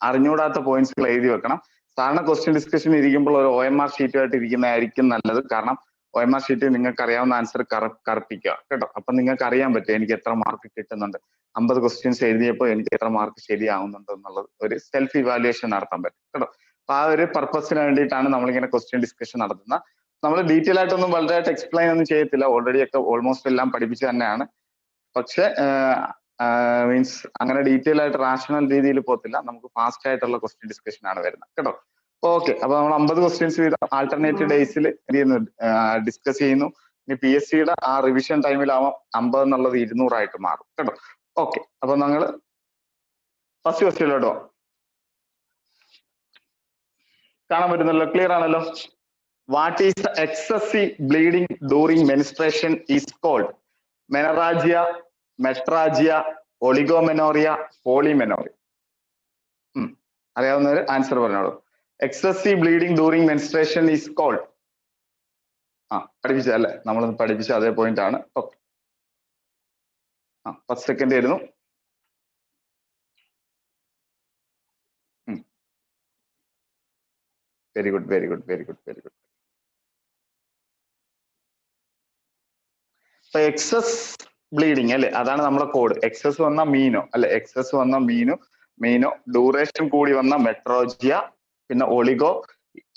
അറിഞ്ഞൂടാത്ത പോയിന്റ്സുകൾ എഴുതി വെക്കണം. സാധാരണ ക്വസ്റ്റ്യൻ ഡിസ്കഷൻ ഇരിക്കുമ്പോൾ ഒരു OMR ഷീറ്റുമായിട്ട് ഇരിക്കുന്നതായിരിക്കും നല്ലത്. കാരണം OMR ഷീറ്റ് നിങ്ങൾക്ക് അറിയാവുന്ന ആൻസർ കറുപ്പിക്കുക കേട്ടോ. അപ്പൊ നിങ്ങൾക്ക് അറിയാൻ പറ്റും എനിക്ക് എത്ര മാർക്ക് കിട്ടുന്നുണ്ട്, 50 ക്വസ്റ്റ്യൻസ് എഴുതിയപ്പോൾ എനിക്ക് എത്ര മാർക്ക് ശരിയാവുന്നുണ്ട് എന്നുള്ളത് ഒരു സെൽഫ് ഇവാലുവേഷൻ നടത്താൻ പറ്റും കേട്ടോ. അപ്പൊ ആ ഒരു പർപ്പസിന് വേണ്ടിയിട്ടാണ് നമ്മളിങ്ങനെ ക്വസ്റ്റ്യൻ ഡിസ്കഷൻ നടത്തുന്നത്. നമ്മൾ ഡീറ്റെയിൽ ആയിട്ടൊന്നും വളരെയായിട്ട് എക്സ്പ്ലെയിൻ ഒന്നും ചെയ്യത്തില്ല, ഓൾറെഡി ഒക്കെ ഓൾമോസ്റ്റ് എല്ലാം പഠിപ്പിച്ച് തന്നെയാണ്. പക്ഷെ മീൻസ് അങ്ങനെ ഡീറ്റെയിൽ ആയിട്ട് റാഷണൽ രീതിയിൽ പോകത്തില്ല, നമുക്ക് ഫാസ്റ്റ് ആയിട്ടുള്ള ക്വസ്റ്റ്യൻ ഡിസ്കഷൻ ആണ് വരുന്നത് കേട്ടോ. ഓക്കെ, അപ്പൊ നമ്മൾ 50 ക്വസ്റ്റ്യൻസ് വീതം ആൾട്ടർനേറ്റീവ് ഡേയ്സിൽ ഡിസ്കസ് ചെയ്യുന്നു. ഇനി PSCയുടെ ആ റിവിഷൻ ടൈമിലാവാം 50 എന്നുള്ളത് 200 ആയിട്ട് മാറും കേട്ടോ. ഓക്കെ, അപ്പൊ ഞങ്ങൾ ഫസ്റ്റ് ക്വസ്റ്റ്യനിലോട്ട് പോകാം. കാണാൻ പറ്റുന്നല്ലോ, ക്ലിയർ ആണല്ലോ. What is excessive bleeding during menstruation is called? Menorrhagia, metrorrhagia, oligomenorrhoea, polymenorrhoea. അറിയാവുന്നവര് ആൻസർ പറഞ്ഞോളൂ. Excessive bleeding during menstruation is called. പഠിപ്പിച്ചല്ലേ, നമ്മൾ പഠിപ്പിച്ച അതേ പോയിന്റ് ആണ്. ഓക്കെ, 10 സെക്കൻഡ് ആയിരുന്നു. Very good, very good, very good, very good. അപ്പൊ എക്സസ് ബ്ലീഡിങ് അല്ലെ, അതാണ് നമ്മുടെ കോഡ്. എക്സസ് വന്ന മീനോ അല്ലെ, എക്സസ് വന്ന മീനോ, ഡ്യൂറേഷൻ കൂടി വന്ന മെട്രോജിയ, പിന്നെ ഒളിഗോ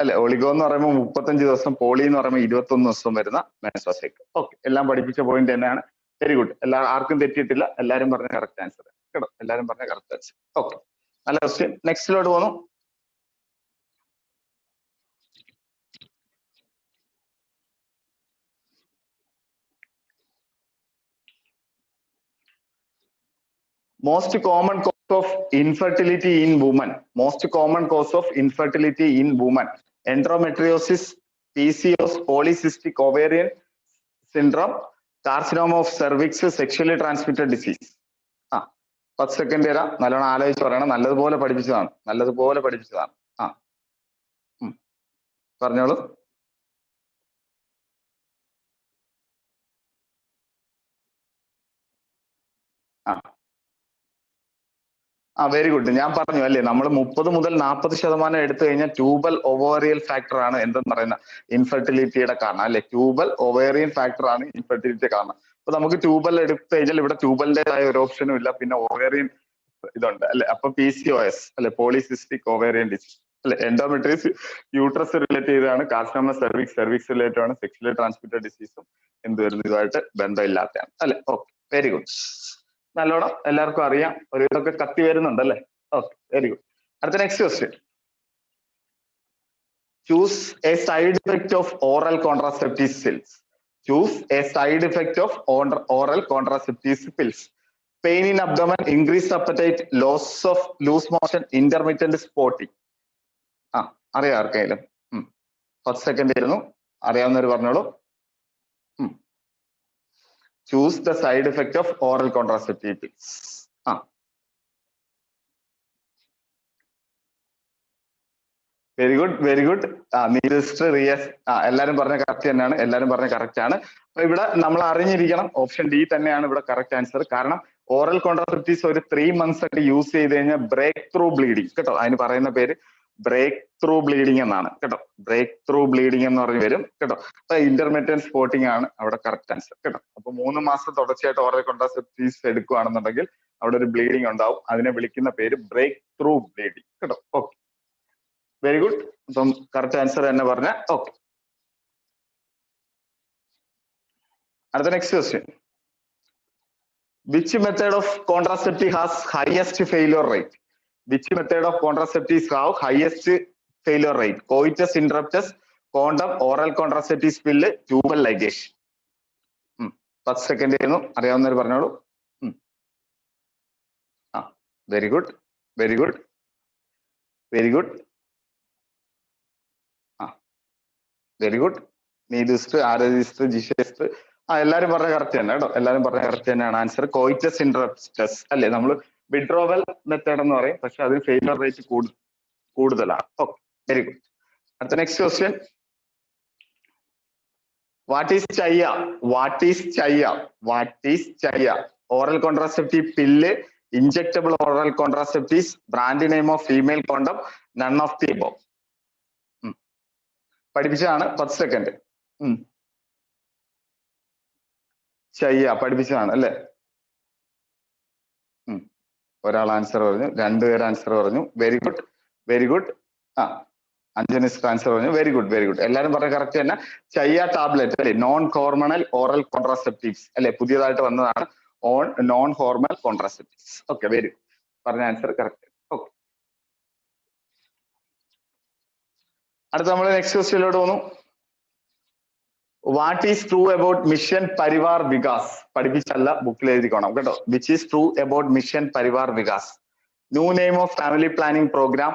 അല്ലെ, ഒളിഗോ എന്ന് പറയുമ്പോൾ 35 ദിവസം, പോളി എന്ന് പറയുമ്പോൾ 21 ദിവസം വരുന്ന മെൻസ്ട്രൽ സൈക്കിൾ. ഓക്കെ, എല്ലാം പഠിപ്പിച്ച പോയിന്റ് തന്നെയാണ്. വെരി ഗുഡ്, ആർക്കും തെറ്റിയിട്ടില്ല, എല്ലാരും പറഞ്ഞ കറക്റ്റ് ആൻസർ കേട്ടോ, എല്ലാരും പറഞ്ഞ കറക്റ്റ് ആൻസർ. ഓക്കെ, നല്ല ക്വസ്റ്റ്യൻ. നെക്സ്റ്റിലോട്ട് പോകുന്നു. Most common cause of infertility in women. Most common cause of infertility in women. Endometriosis, PCOS, polycystic ovarian syndrome, carcinoma of cervix, sexually transmitted disease. 10 second തരാം, നല്ലോണം ആലോചിച്ച് പറയണം. നല്ലതുപോലെ പഠിപ്പിച്ചതാണ്, നല്ലതുപോലെ പഠിപ്പിച്ചതാണ്. പറഞ്ഞോളൂ. Very good. ഞാൻ പറഞ്ഞു അല്ലേ, നമ്മൾ 30 മുതൽ 40% എടുത്തു കഴിഞ്ഞാൽ ട്യൂബൽ ഒവേറിയൽ ഫാക്ടർ ആണ് എന്തെന്ന് പറയുന്നത് ഇൻഫെർട്ടിലിറ്റിയുടെ കാരണം അല്ലെ. ട്യൂബൽ ഒവേറിയൻ ഫാക്ടർ ആണ് ഇൻഫെർട്ടിലിറ്റി കാരണം. അപ്പൊ നമുക്ക് ട്യൂബൽ എടുത്തു കഴിഞ്ഞാൽ ഇവിടെ ട്യൂബലിന്റേതായ ഒരു ഓപ്ഷനും ഇല്ല, പിന്നെ ഓവേറിയൻ ഇതുണ്ട് അല്ലെ. അപ്പൊ PCOS അല്ലെ, പോളിസിസ്റ്റിക് ഓവേറിയൻ ഡിസീസ് അല്ലെ. എൻഡോമെട്രിയസ് യൂട്രസ് റിലേറ്റ് ചെയ്താണ്, കാർസിനോമ സെർവിക്സ് റിലേറ്റഡ് ആണ്, സെക്ഷലി ട്രാൻസ്മിറ്റഡ് ഡിസീസും എന്ത് വരുന്നു ഇതുമായിട്ട് ബന്ധമില്ലാത്തതാണ് അല്ലെ. Okay, very good. നല്ലോണം എല്ലാവർക്കും അറിയാം, ഒരു ഇതൊക്കെ കത്തി വരുന്നുണ്ട് അല്ലേ. Okay, very good. അടുത്ത next question. Choose a side effect of oral contraceptive pills. Choose a side effect of oral contraceptive pills. Pain in abdomen, increase appetite, loss of loose motion, intermittent spotting. അറിയാം ആർക്കെങ്കിലും? 10 second ആയിരുന്നു, അറിയാവുന്നവർ പറഞ്ഞോളൂ. Choose the side effect of oral contraceptive pills. Very good, very good. Riyas എല്ലാരും പറഞ്ഞ correct തന്നെയാണ്, എല്ലാരും പറഞ്ഞ കറക്റ്റ് ആണ്. അപ്പൊ ഇവിടെ നമ്മൾ അറിഞ്ഞിരിക്കണം, ഓപ്ഷൻ ഡി തന്നെയാണ് ഇവിടെ കറക്റ്റ് ആൻസർ. കാരണം ഓറൽ കോൺട്രാസെപ്റ്റീവ്സ് ഒരു 3 months ഒക്കെ യൂസ് ചെയ്ത് കഴിഞ്ഞാൽ ബ്രേക്ക് ത്രൂ ബ്ലീഡിങ് കേട്ടോ, അതിന് പറയുന്ന പേര് ബ്രേക്ക് ത്രൂ ബ്ലീഡിങ് എന്നാണ് കേട്ടോ. ബ്രേക്ക് ത്രൂ ബ്ലീഡിങ് എന്ന് പറഞ്ഞ് വരും കേട്ടോ. അപ്പൊ ഇന്റർമിറ്റന്റ് സ്പോട്ടിംഗ് ആണ് അവിടെ കറക്റ്റ് ആൻസർ കേട്ടോ. അപ്പൊ 3 മാസം തുടർച്ചയായിട്ട് ഓറൽ കോൺട്രാസെപ്റ്റീവ്സ് എടുക്കുകയാണെന്നുണ്ടെങ്കിൽ അവിടെ ഒരു ബ്ലീഡിങ് ഉണ്ടാവും, അതിനെ വിളിക്കുന്ന പേര് ബ്രേക്ക് ത്രൂ ബ്ലീഡിങ് കേട്ടോ. Okay, very good. അപ്പം കറക്റ്റ് ആൻസർ തന്നെ പറഞ്ഞ. ഓക്കെ, അടുത്ത next question. Which method of contraceptive has highest failure rate? Which method of contraceptives have highest failure rate? Coitus interruptus, condom, oral contraceptive pill, tubal ligation. 10 second ആയിരുന്നു, അറിയാവുന്നവർ പറഞ്ഞോളൂ. Very good, very good, very good. Very good. നീതിസ്റ്റ്, ആരോഗ്യസ്റ്റ്, ജിഷസ്റ്റ്, എല്ലാരും പറഞ്ഞ correct തന്നെ കേട്ടോ, എല്ലാരും പറഞ്ഞ കറക്റ്റ് തന്നെയാണ് ആൻസർ. കോയിറ്റസ് ഇന്ററപ്റ്റസ് അല്ലെ, നമ്മൾ വിഡ്രോവൽ മെത്തേഡ് എന്ന് പറയും, പക്ഷെ അതിന് ഫെയിലിയർ റേറ്റ് കൂടുതലാണ്. Okay, very good. അടുത്ത next question. What is Chhaya? What is Chhaya? What is Chhaya? Oral contraceptive pill, injectable oral contraceptives, brand name of female condom, none of the above. പഠിപ്പിച്ചതാണ് 10 second. ചെയ്യ പഠിപ്പിച്ചതാണ് അല്ലേ? ഒരാൾ ആൻസർ പറഞ്ഞു, രണ്ടുപേർ ആൻസർ പറഞ്ഞു. Very good, very good. അഞ്ജനിസ് ആൻസർ പറഞ്ഞു. Very good, very good. എല്ലാരും പറഞ്ഞ കറക്റ്റ് തന്നെ. ചയ്യ ടാബ്ലറ്റ് അല്ലെ, നോൺ ഹോർമണൽ ഓറൽ കോൺട്രാസെപ്റ്റീവ്സ് അല്ലെ, പുതിയതായിട്ട് വന്നതാണ് non hormonal contraceptives. Okay, very good. പറഞ്ഞ ആൻസർ കറക്റ്റ്. ഓക്കെ, അടുത്ത നമ്മൾ നെക്സ്റ്റ് ക്വസ്റ്റ്യനിലോട്ട് പോകുന്നു. What is true about mission Parivar Vikas? പഠിപ്പിച്ചല്ല, ബുക്കിൽ എഴുതിക്കോണം കേട്ടോ. Which is true about mission Parivar Vikas? New name of family planning programme,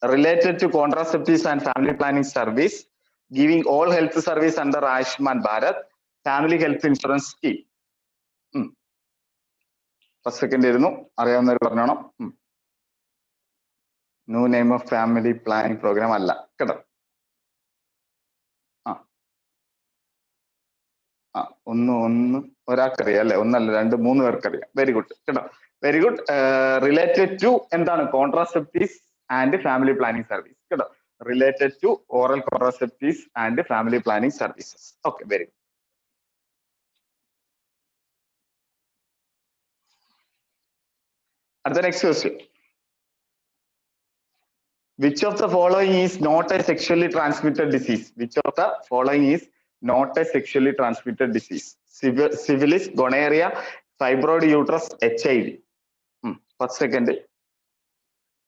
related to contraceptives and family planning service, giving all health service under Ayushman Bharat, family health insurance scheme. First second ആയിരുന്നു, അറിയാവുന്നവർ പറഞ്ഞോണം. New name of family planning programme അല്ല കേട്ടോ. ഒന്ന് ഒരാൾക്കറിയാം അല്ലെ, ഒന്നല്ല രണ്ട് മൂന്ന് പേർക്കറിയാം. വെരി ഗുഡ് കേട്ടോ, വെരി ഗുഡ്. റിലേറ്റഡ് ടു എന്താണ്? Contraceptives and family planning service കേട്ടോ. Related to oral contraceptives and family planning services. Okay, very good. അടുത്ത next question. Which of the following is not a sexually transmitted disease? Which of the following is not a sexually transmitted disease? Syphilis, gonorrhea, fibroid uterus, HIV. First second.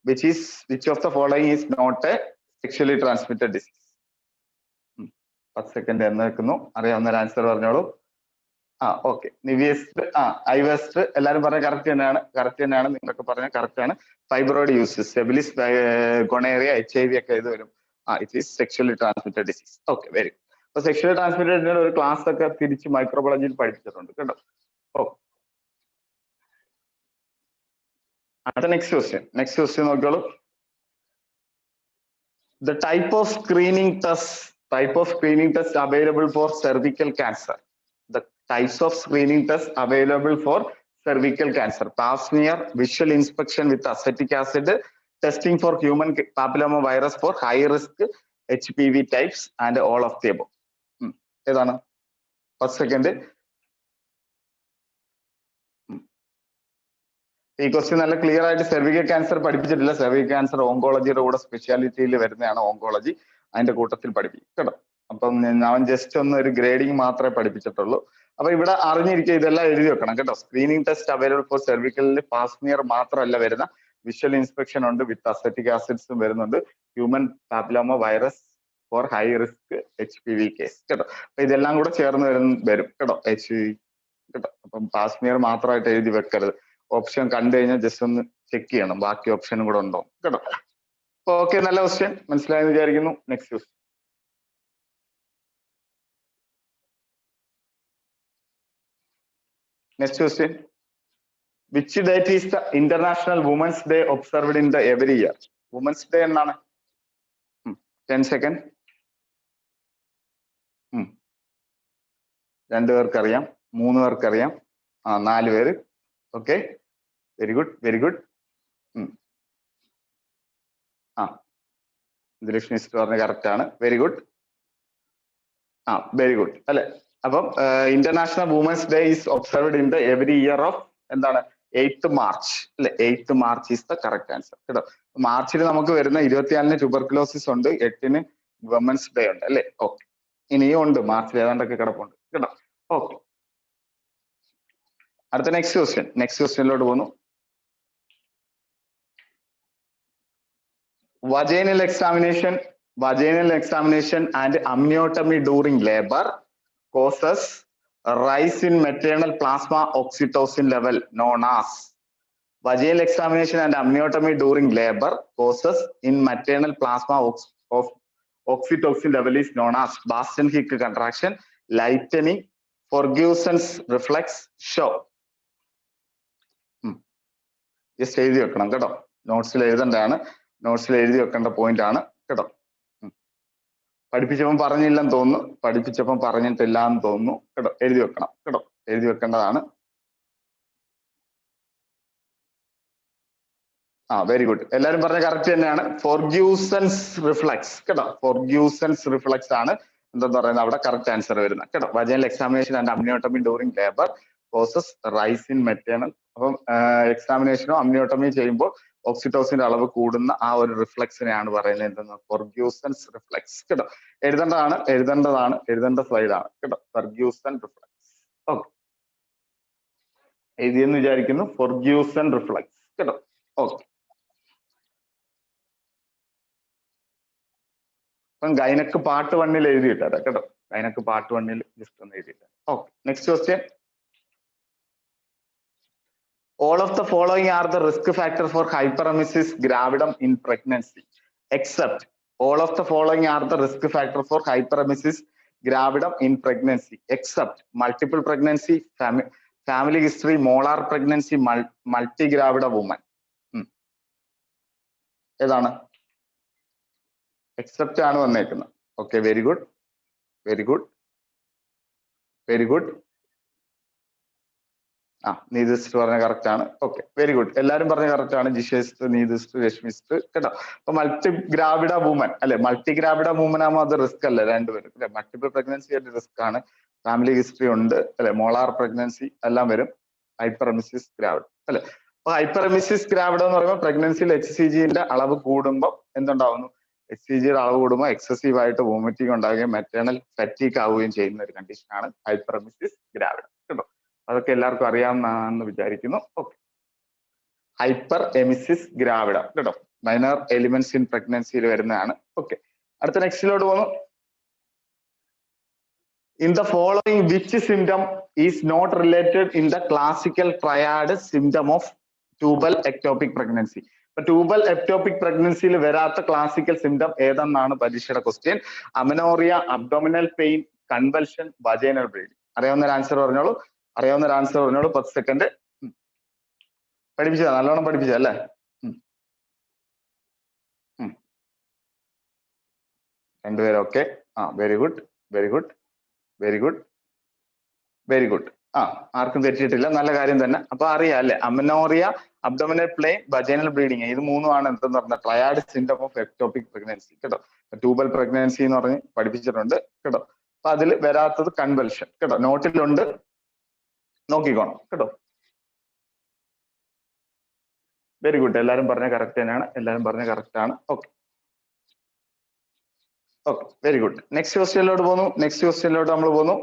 Which of the following is not a sexually transmitted disease? First second എന്ന് വെക്കുന്നു. അറിയാവുന്ന answer പറഞ്ഞോളൂ. Okay, നിവിയസ്റ്റ്, ഐവെസ്റ്റ് എല്ലാരും പറഞ്ഞ correct തന്നെയാണ്, correct തന്നെയാണ്. നിങ്ങളൊക്കെ പറഞ്ഞ കറക്റ്റ് ആണ്. Fibroid uses, syphilis, gonorrhoea, HIV ഒക്കെ ഇത് വരും. It is sexually transmitted disease. Okay, very good. അപ്പൊ സെക്ഷലി ട്രാൻസ്മിറ്റഡ് ഒരു ക്ലാസ് ഒക്കെ തിരിച്ച് മൈക്രോബയോളജിയിൽ പഠിപ്പിച്ചിട്ടുണ്ട് കേട്ടോ. അടുത്ത നെക്സ്റ്റ് ക്വസ്റ്റ്യൻ നോക്കിയോളൂ. The type of screening test available for cervical cancer. The types of screening tests available for cervical cancer: pap smear, visual inspection with acetic acid, testing for human papilloma virus for high risk HPV types, and all of the above. ഏതാണ്? First second. ഈ question നല്ല clear ആയിട്ട് cervical cancer പഠിപ്പിച്ചിട്ടില്ല. Cervical cancer ഓങ്കോളജിയുടെ കൂടെ സ്പെഷ്യാലിറ്റിയിൽ വരുന്നതാണ്, oncology അതിന്റെ കൂട്ടത്തിൽ പഠിപ്പിക്കും കേട്ടോ. അപ്പം ഞാൻ ജസ്റ്റ് ഒന്ന് ഒരു ഗ്രേഡിങ് മാത്രമേ പഠിപ്പിച്ചിട്ടുള്ളൂ. അപ്പൊ ഇവിടെ അറിഞ്ഞിരിക്കുക, ഇതെല്ലാം എഴുതി വെക്കണം കേട്ടോ. സ്ക്രീനിങ് ടെസ്റ്റ് അവൈലബിൾ ഫോർ സെർവിക്കലിൽ പാസ്മിയർ മാത്രമല്ല വരുന്ന, വിഷ്വൽ ഇൻസ്പെക്ഷൻ ഉണ്ട്, വിത്ത് അസറ്റിക് ആസിഡ്സും വരുന്നുണ്ട്, human papilloma virus for high risk HPV case കേട്ടോ. അപ്പൊ ഇതെല്ലാം കൂടെ ചേർന്ന് വരും കേട്ടോ, HPV കേട്ടോ. അപ്പം പാസ്മിയർ മാത്രമായിട്ട് എഴുതി വെക്കരുത്. ഓപ്ഷൻ കണ്ടു കഴിഞ്ഞാൽ ജസ്റ്റ് ഒന്ന് ചെക്ക് ചെയ്യണം, ബാക്കി ഓപ്ഷനും കൂടെ ഉണ്ടോ കേട്ടോ. അപ്പൊ ഓക്കെ, നല്ല ക്വസ്റ്റ്യൻ മനസ്സിലായെന്ന് വിചാരിക്കുന്നു. Next question. Next question. Which date is the International Women's Day observed in the every year? Women's Day എന്നാണ്? 10 second. രണ്ടു പേർക്കറിയാം, മൂന്ന് പേർക്കറിയാം, 4 പേര്. Okay, very good, very good. Lakshmi sister പറഞ്ഞ കറക്റ്റ് ആണ്. Very good. വെരി ഗുഡ് അല്ലെ. അപ്പം international women's day is observed in the every year of എന്താണ്? 8th March അല്ലെ. 8th March is the correct answer കേട്ടോ. മാർച്ചിൽ നമുക്ക് വരുന്ന 24-ന് ട്യൂബർക്കുലോസിസ് ഉണ്ട്, 8-ന് വുമൻസ് ഡേ ഉണ്ട് അല്ലെ. ഓക്കെ, ഇനിയും ഉണ്ട്, മാർച്ചിൽ ഏതാണ്ടൊക്കെ കിടപ്പുണ്ട് കേട്ടോ. ഓക്കെ, അടുത്ത നെക്സ്റ്റ് ക്വസ്റ്റ്യനിലോട്ട് പോകുന്നു. Vaginal examination and amniotomy during labor causes a rise in maternal plasma oxytocin level known as. Vaginal examination and amniotomy during labor causes in maternal plasma of oxytocin level is known as Boston-Hicks contraction, lightening, Ferguson's reflex, show. Just എഴുതി വെക്കണം കേട്ടോ, നോട്ട്സിൽ എഴുതേണ്ടതാണ്, നോട്ട്സിൽ എഴുതി വെക്കേണ്ട point ആണ് കേട്ടോ. പഠിപ്പിച്ചപ്പം പറഞ്ഞില്ലെന്ന് തോന്നുന്നു, പഠിപ്പിച്ചപ്പം പറഞ്ഞിട്ടില്ല എന്ന് തോന്നുന്നു കേട്ടോ. എഴുതി വെക്കണം കേട്ടോ, എഴുതി വെക്കേണ്ടതാണ്. Very good. എല്ലാവരും പറഞ്ഞ കറക്റ്റ് തന്നെയാണ്. ഫോർഗ്യൂസൻസ് റിഫ്ലക്സ് കേട്ടോ. ഫോർഗ്യൂസൻസ് റിഫ്ലക്സ് ആണ് എന്താ പറയുന്നത് അവിടെ കറക്റ്റ് ആൻസർ വരുന്നത് കേട്ടോ. Vaginal examination and amniotomy during labour causes rise in maternal. അപ്പം എക്സാമിനേഷനോ അമ്നിയോട്ടമിയോ ചെയ്യുമ്പോൾ ഓക്സിറ്റോസിന്റെ അളവ് കൂടുന്ന ആ ഒരു റിഫ്ലക്സിനെയാണ് പറയുന്നത് എന്തെന്ന്, ഫോർഗ്യൂസൻസ് റിഫ്ലക്സ് കേട്ടോ. എഴുതേണ്ട സ്ലൈഡാണ് കേട്ടോ, ഫോർഗ്യൂസൻ റിഫ്ലക്സ്. ഓക്കെ, എഴുതിയെന്ന് വിചാരിക്കുന്നു. ഫോർഗ്യൂസൻ റിഫ്ലക്സ് കേട്ടോ. ഓക്കെ, അപ്പം ഗൈനക്ക് പാർട്ട് 1 എഴുതിയിട്ടാ കേട്ടോ. ഗൈനക്ക് പാർട്ട് 1 ജസ്റ്റ് ഒന്ന് എഴുതിയിട്ടാ. Okay, next question. All of the following are the risk factor for hyperemesis gravidum in pregnancy, except all of the following are the risk factor for hyperemesis gravidum in pregnancy, except multiple pregnancy, family history, molar pregnancy, multigravida woman. ഏതാണ്? Except ആണ് വന്നേക്കുന്നത്. Okay, very good, very good, very good. നീതിസ്റ്റ് പറഞ്ഞ correct ആണ്. Okay, very good. എല്ലാവരും പറഞ്ഞ correct ആണ്. ജിഷേസ്റ്റ്, നീതിസ്റ്റ്, രശ്മിസ്റ്റ് കേട്ടോ. അപ്പൊ മൾട്ടിഗ്രാവിഡ വുമൻ അല്ലെ, മൾട്ടിഗ്രാവിഡ വുമൻ ആകുമ്പോൾ അത് റിസ്ക് അല്ലേ രണ്ടുപേരും അല്ലെ. മൾട്ടിപ്പിൾ പ്രഗ്നൻസി ആയിട്ട് റിസ്ക് ആണ്, ഫാമിലി ഹിസ്റ്ററി ഉണ്ട് അല്ലെ, മോളാർ പ്രഗ്നൻസി എല്ലാം വരും. ഹൈപ്പറെമിസിസ് ഗ്രാവിഡ അല്ലെ. അപ്പൊ ഹൈപ്പറെമിസിസ് ഗ്രാവിഡ എന്ന് പറയുമ്പോൾ പ്രഗ്നൻസിയിൽ HCG-ന്റെ അളവ് കൂടുമ്പോൾ എന്തുണ്ടാവുന്നു, HCG-യുടെ അളവ് കൂടുമ്പോൾ എക്സസീവ് ആയിട്ട് വോമിറ്റിംഗ് ഉണ്ടാവുകയും മെറ്റേണൽ ഫാറ്റീഗ് ആവുകയും ചെയ്യുന്ന ഒരു കണ്ടീഷനാണ് ഹൈപ്പറെമിസിസ് ഗ്രാവിഡ കേട്ടോ. അതൊക്കെ എല്ലാവർക്കും അറിയാമെന്നാണെന്ന് വിചാരിക്കുന്നു. ഓക്കെ, ഹൈപ്പർ എമിസിസ് ഗ്രാവിഡ കേട്ടോ, മൈനർ എലിമെന്റ്സ് ഇൻ പ്രഗ്നൻസിയിൽ വരുന്നതാണ്. ഓക്കെ, അടുത്ത നെക്സ്റ്റിലോട്ട് പോകുന്നു. In the following which symptom is not related in the classical triad symptom of tubal ectopic pregnancy. ഇപ്പൊ ട്യൂബൽ എക്ടോപിക് പ്രഗ്നൻസിയിൽ വരാത്ത ക്ലാസിക്കൽ സിംറ്റം ഏതെന്നാണ് പരീക്ഷയുടെ question. Amenorrhoea, abdominal pain, convulsion, vaginal bleeding. അറിയാവുന്ന ആൻസർ പറഞ്ഞോളൂ. 10 സെക്കൻഡ്. പഠിപ്പിച്ചതാ, നല്ലോണം പഠിപ്പിച്ച അല്ലേ? രണ്ടുപേരും okay. Very good, very good, very good, very good. ആർക്കും തെറ്റിയിട്ടില്ല, നല്ല കാര്യം തന്നെ. അപ്പൊ അറിയാം അല്ലെ, amenorrhoea, abdominal pain, vaginal bleeding, ഇത് മൂന്നുമാണ് എന്തെന്ന് പറഞ്ഞ triad symptom of ectopic pregnancy കേട്ടോ. ട്യൂബൽ പ്രഗ്നൻസി എന്ന് പറഞ്ഞ് പഠിപ്പിച്ചിട്ടുണ്ട് കേട്ടോ. അപ്പൊ അതിൽ വരാത്തത് കൺവൽഷൻ കേട്ടോ, നോട്ടിലുണ്ട്, നോക്കിക്കോണം കേട്ടോ. വെരി ഗുഡ്, എല്ലാവരും പറഞ്ഞ കറക്റ്റ് തന്നെയാണ്, എല്ലാവരും പറഞ്ഞ കറക്റ്റ് ആണ്. Okay, okay, very good. Next ക്വസ്റ്റ്യനിലോട്ട് നമ്മൾ പോകുന്നു.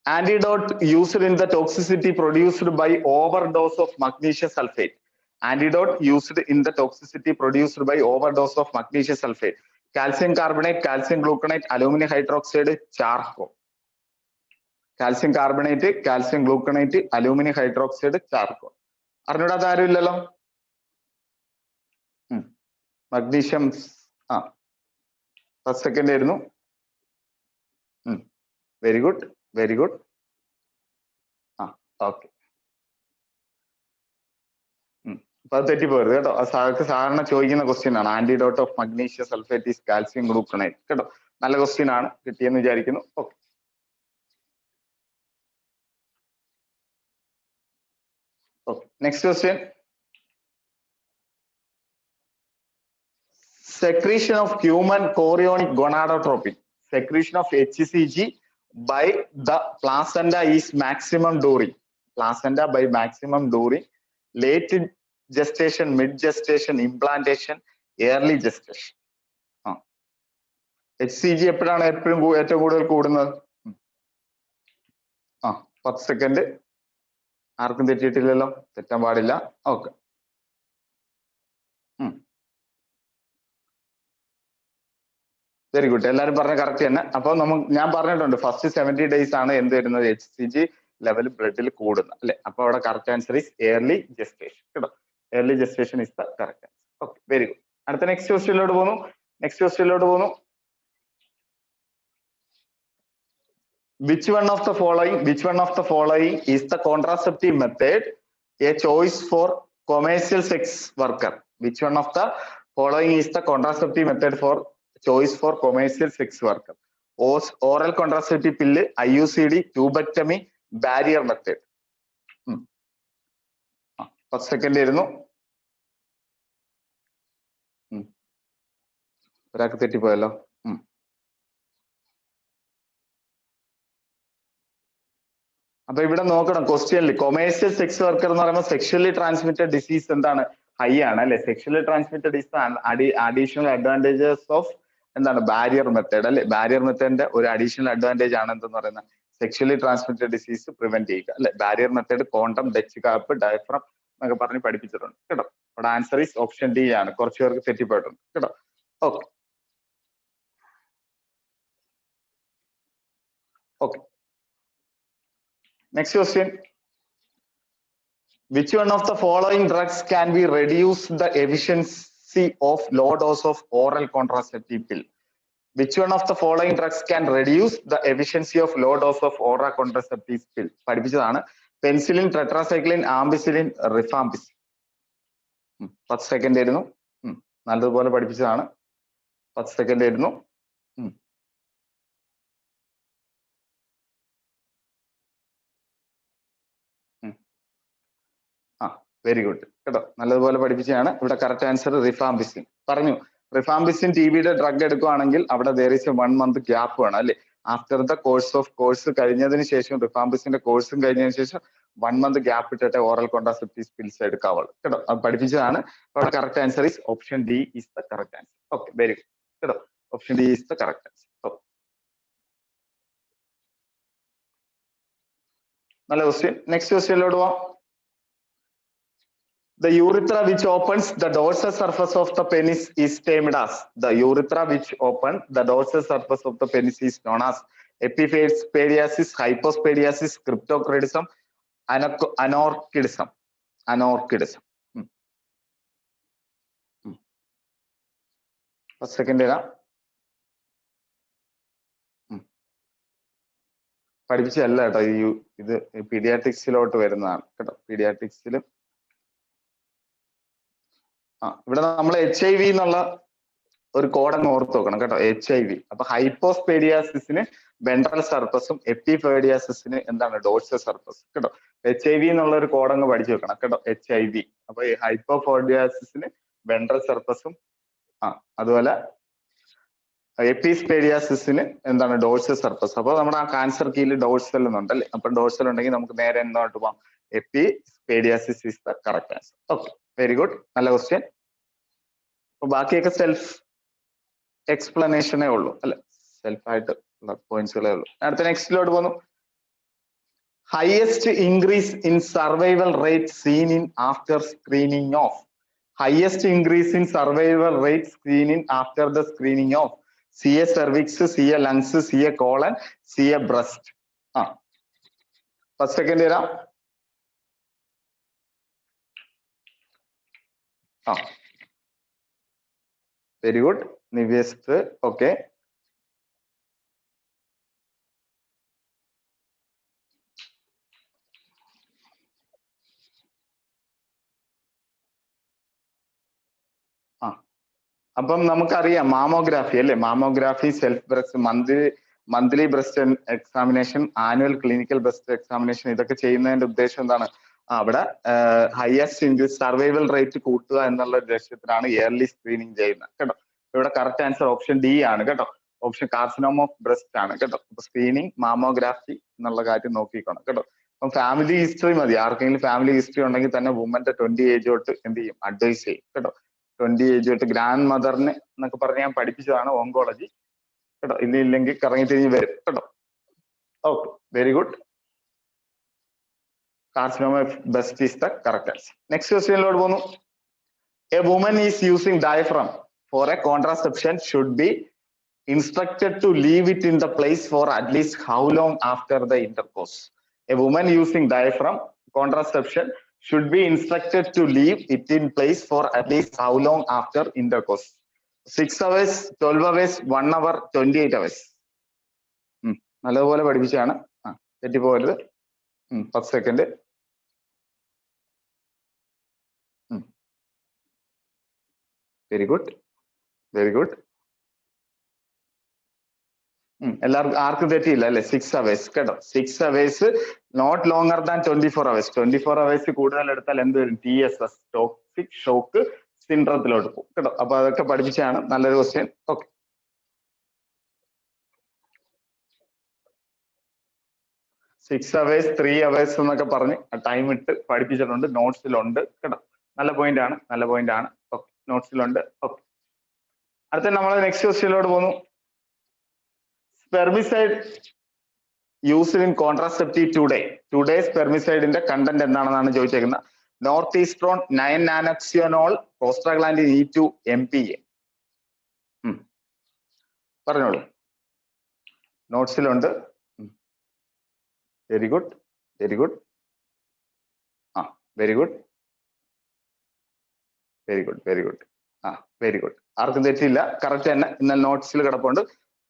Antidote used in the toxicity produced by overdose of magnesium sulphate. Antidote used in the toxicity produced by overdose of magnesium sulphate. Calcium carbonate, calcium gluconate, aluminium hydroxide, charcoal. Calcium carbonate, calcium gluconate, aluminium hydroxide, charcoal. അറിഞ്ഞൂടാത്ത ആരും ഇല്ലല്ലോ. Magnesium 10 second ആയിരുന്നു. Very good, very good. Okay, അപ്പൊ അത് തെറ്റിപ്പോയത് കേട്ടോ. സാധാരണ ചോദിക്കുന്ന ക്വസ്റ്റ്യൻ ആണ്. Antidote of magnesium sulphate is calcium gluconate കേട്ടോ. നല്ല ക്വസ്റ്റ്യൻ ആണ്, കിട്ടിയെന്ന് വിചാരിക്കുന്നു. Okay, okay, next question. Secretion of human chorionic gonadotropin, secretion of HCG by the placenta is maximum during, placenta by maximum during late gestation, mid gestation, implantation, early gestation. HCG എപ്പോഴാണ് ഏറ്റവും കൂടുതൽ കൂടുന്നത്? 10 second. ആർക്കും തെറ്റിയിട്ടില്ലല്ലോ, തെറ്റാൻ പാടില്ല. Okay, very good, എല്ലാവരും പറഞ്ഞ correct തന്നെ. അപ്പൊ ഞാൻ പറഞ്ഞിട്ടുണ്ട് ഫസ്റ്റ് 70 days ആണ് എന്ത് വരുന്നത്, HCG ലെവൽ ബ്ലഡിൽ കൂടുന്നത് അല്ലെ. അപ്പൊ അവിടെ correct answer is early gestation കേട്ടോ. early gestation is the correct answer. Okay, very good. അടുത്ത നെക്സ്റ്റ് ക്വസ്റ്റ്യനിലോട്ട് പോകുന്നു. Which one of the following is the contraceptive method a choice for commercial sex worker? Which one of the following is the contraceptive method for choice for commercial sex worker? Oral contraceptive pill, IUCD, tubectomy, barrier method. 10 second ആയിരുന്നു. ഒരാൾക്ക് തെറ്റിപ്പോയല്ലോ. അപ്പൊ ഇവിടെ നോക്കണം ക്വസ്റ്റ്യനിൽ commercial sex worker എന്ന് പറയുമ്പോൾ sexually transmitted disease എന്താണ് high ആണ് അല്ലെ. Sexually transmitted disease additional advantages of എന്താണ് ബാരിയർ മെത്തേഡ് അല്ലെ. ബാരിയർ മെത്തേഡിന്റെ ഒരു അഡീഷണൽ അഡ്വാൻറ്റേജ് ആണ് എന്തെന്ന് പറയുന്നത് സെക്ഷലി ട്രാൻസ്മിറ്റഡ് ഡിസീസ് പ്രിവെന്റ് ചെയ്യുക അല്ലെ. Barrier method condom, Dutch cap, diaphragm എന്നൊക്കെ പറഞ്ഞ് പഠിപ്പിച്ചിട്ടുണ്ട് കേട്ടോ. അവിടെ ആൻസർ ഈസ് ഓപ്ഷൻ ഡി ആണ്. കുറച്ചു പേർക്ക് തെറ്റിപ്പോയിട്ടുണ്ട് കേട്ടോ. Okay okay. Next question. Which one of the following drugs can be reduce the efficiency of low dose of oral contraceptive pill? Which one of the following drugs can reduce the efficiency of low dose of oral contraceptive pill? പഠിപ്പിച്ചതാണ്. Penicillin, tetracycline, ampicillin, rifampicin. 10 second ആയിരുന്നു. നല്ലതുപോലെ പഠിപ്പിച്ചതാണ്. 10 second ആയിരുന്നു. Very good കേട്ടോ. നല്ലതുപോലെ പഠിപ്പിച്ചതാണ്. ഇവിടെ correct answer rifampicin. പറഞ്ഞു റിഫാംബിസിൻ ടിബിയുടെ ഡ്രഗ് എടുക്കുകയാണെങ്കിൽ അവിടെ there is a 1 month gap വേണം അല്ലെ. ആഫ്റ്റർ ദ കോഴ്സ് കഴിഞ്ഞതിന് ശേഷം റിഫാംബിസിന്റെ കോഴ്സും കഴിഞ്ഞതിന് ശേഷം 1 month ഗ്യാപ്പ് ഇട്ടിട്ട് ഓറൽ കോൺട്രാസെപ്റ്റീവ് പിൽസ് എടുക്കാവുള്ളൂ കേട്ടോ. അത് പഠിപ്പിച്ചതാണ്. അവിടെ correct answer is option D is the correct answer. Okay very good കേട്ടോ. Option D is the correct answer. നല്ല ക്വസ്റ്റ്യൻ. നെക്സ്റ്റ് ക്വസ്റ്റ്യനിലോട്ട് പോവാം. The urethra which opens the dorsal surface of the penis is termed as. The urethra which opens the dorsal surface of the penis is known as epispadiasis, hypospadiasis, cryptorchidism, anorchidism. Anorchidism. A second era. പഠിപ്പിച്ചല്ല കേട്ടോ. ഇത് പീഡിയാട്രിക്സിലോട്ട് വരുന്നതാണ് കേട്ടോ. പീഡിയാട്രിക്സിലും ഇവിടെ നമ്മൾ HIV എന്നുള്ള ഒരു കോഡങ്ങ് ഓർത്ത് വെക്കണം കേട്ടോ. HIV. അപ്പൊ ഹൈപ്പോസ്പേഡിയാസിന് വെൻട്രൽ സർഫസും എപ്പിപേഡിയാസിന് എന്താണ് ഡോർസൽ സർഫസ് കേട്ടോ. HIV എന്നുള്ള ഒരു കോഡങ്ങ് പഠിച്ചു വെക്കണം കേട്ടോ. HIV. അപ്പൊ ഈ ഹൈപ്പോസ്പേഡിയാസിന് വെൻട്രൽ സർഫസും അതുപോലെ എപ്പിസ്പേഡിയാസിന് എന്താണ് ഡോർസൽ സർഫസ്. അപ്പൊ നമ്മുടെ ആ കാൻസർ കീയിൽ ഡോർസൽ എന്നുണ്ടല്ലേ. അപ്പൊ ഡോർസൽ ഉണ്ടെങ്കിൽ നമുക്ക് നേരെ എന്തായിട്ട് പോവാം. Epispadias is the correct answer. Okay very good. നല്ല ക്വസ്റ്റ്യൻ. അപ്പൊ ബാക്കിയൊക്കെ സെൽഫ് എക്സ്പ്ലനേഷനേ ഉള്ളൂ അല്ലെ. സെൽഫായിട്ട് ഉള്ള പോയിന്റ്സുകളേ ഉള്ളൂ. അടുത്ത നെക്സ്റ്റിലോട്ട് പോകുന്നു. Highest increase in survival rate seen in after screening of. Highest increase in survival rate seen in after the screening of. CA cervix, CA lungs, CA colon, CA breast. First second തരാം. Very good നിവേസ്റ്റ്. Okay അപ്പം നമുക്കറിയാം mammography അല്ലെ. Mammography, self breast, monthly breast examination, annual clinical breast examination, ഇതൊക്കെ ചെയ്യുന്നതിന്റെ ഉദ്ദേശം എന്താണ്? അവിടെ ഹയസ്റ്റ് സർവൈവൽ റേറ്റ് കൂട്ടുക എന്നുള്ള ലക്ഷ്യത്തിലാണ് ഇയർലി സ്ക്രീനിങ് ചെയ്യുന്നത് കേട്ടോ. ഇവിടെ കറക്റ്റ് ആൻസർ ഓപ്ഷൻ ഡി ആണ് കേട്ടോ. ഓപ്ഷൻ കാർസിനോമ ഓഫ് ബ്രസ്റ്റ് ആണ് കേട്ടോ. അപ്പൊ സ്ക്രീനിങ്, മാമോഗ്രാഫി എന്നുള്ള കാര്യം നോക്കിക്കണം കേട്ടോ. അപ്പം ഫാമിലി ഹിസ്റ്ററി മതി. ആർക്കെങ്കിലും ഫാമിലി ഹിസ്റ്ററി ഉണ്ടെങ്കിൽ തന്നെ വുമന്റെ 20 ഏജ് തൊട്ട് എന്ത് ചെയ്യും, അഡ്വൈസ് ചെയ്യും കേട്ടോ. 20 ഏജ് തൊട്ട് ഗ്രാൻഡ് മദറിന് എന്നൊക്കെ പറഞ്ഞ് ഞാൻ പഠിപ്പിച്ചതാണ് ഓങ്കോളജി കേട്ടോ. ഇല്ലെങ്കിൽ കറങ്ങി തിരിഞ്ഞ് വരും കേട്ടോ. Okay very good. Carcinoma of breast is the correct answer. Next question ലോട്ട് പോകുന്നു. A woman is using diaphragm for a contraception should be instructed to leave it in the place for at least how long after the intercourse? A woman using diaphragm contraception should be instructed to leave it in place for at least how long after intercourse? 6 hours, 12 hours, 1 hour, 28 hours. നല്ലതുപോലെ പഠിപ്പിച്ചാണ്. തെറ്റിപ്പോകരുത്. 10 second. Very good very good. എല്ലാവർക്കും ആർക്കും തെറ്റിയില്ല അല്ലെ. 6 hours കേട്ടോ. 6 hours not longer than 24 hours. 24 hours കൂടുതൽ എടുത്താൽ എന്ത് വരും? TSS, ടോക്സിക് ഷോക്ക് സിൻഡ്രത്തിലോട്ട് പോകും കേട്ടോ. അപ്പൊ അതൊക്കെ പഠിപ്പിച്ചാണ്. നല്ലൊരു ക്വസ്റ്റ്യൻ. ഓക്കെ, 6 hours 3 hours എന്നൊക്കെ പറഞ്ഞ് ടൈം ഇട്ട് പഠിപ്പിച്ചിട്ടുണ്ട്. നോട്ട്സിലുണ്ട് കേട്ടോ. നല്ല പോയിന്റ് ആണ്, നല്ല പോയിന്റ് ആണ്. ഓക്കെ, നോട്ട്സിലുണ്ട്. ഓക്കെ, അടുത്ത നമ്മൾ നെക്സ്റ്റ് ക്വസ്റ്റ്യനിലോട്ട് പോകുന്നു. Spermicide used in contraceptive today സ്പെർമിസൈഡിന്റെ കണ്ടന്റ് എന്താണെന്നാണ് ചോദിച്ചേക്കുന്നത്. Norethisterone, 9 nonoxynol, prostaglandin E2, MPA. പറഞ്ഞോളൂ, നോട്ട്സിലുണ്ട്. Very good, very good. Very good, very good, very good. Very good. ആർക്കും തെറ്റില്ല, കറക്റ്റ് തന്നെ. എന്നാൽ നോട്ട്സിൽ കിടപ്പുണ്ട്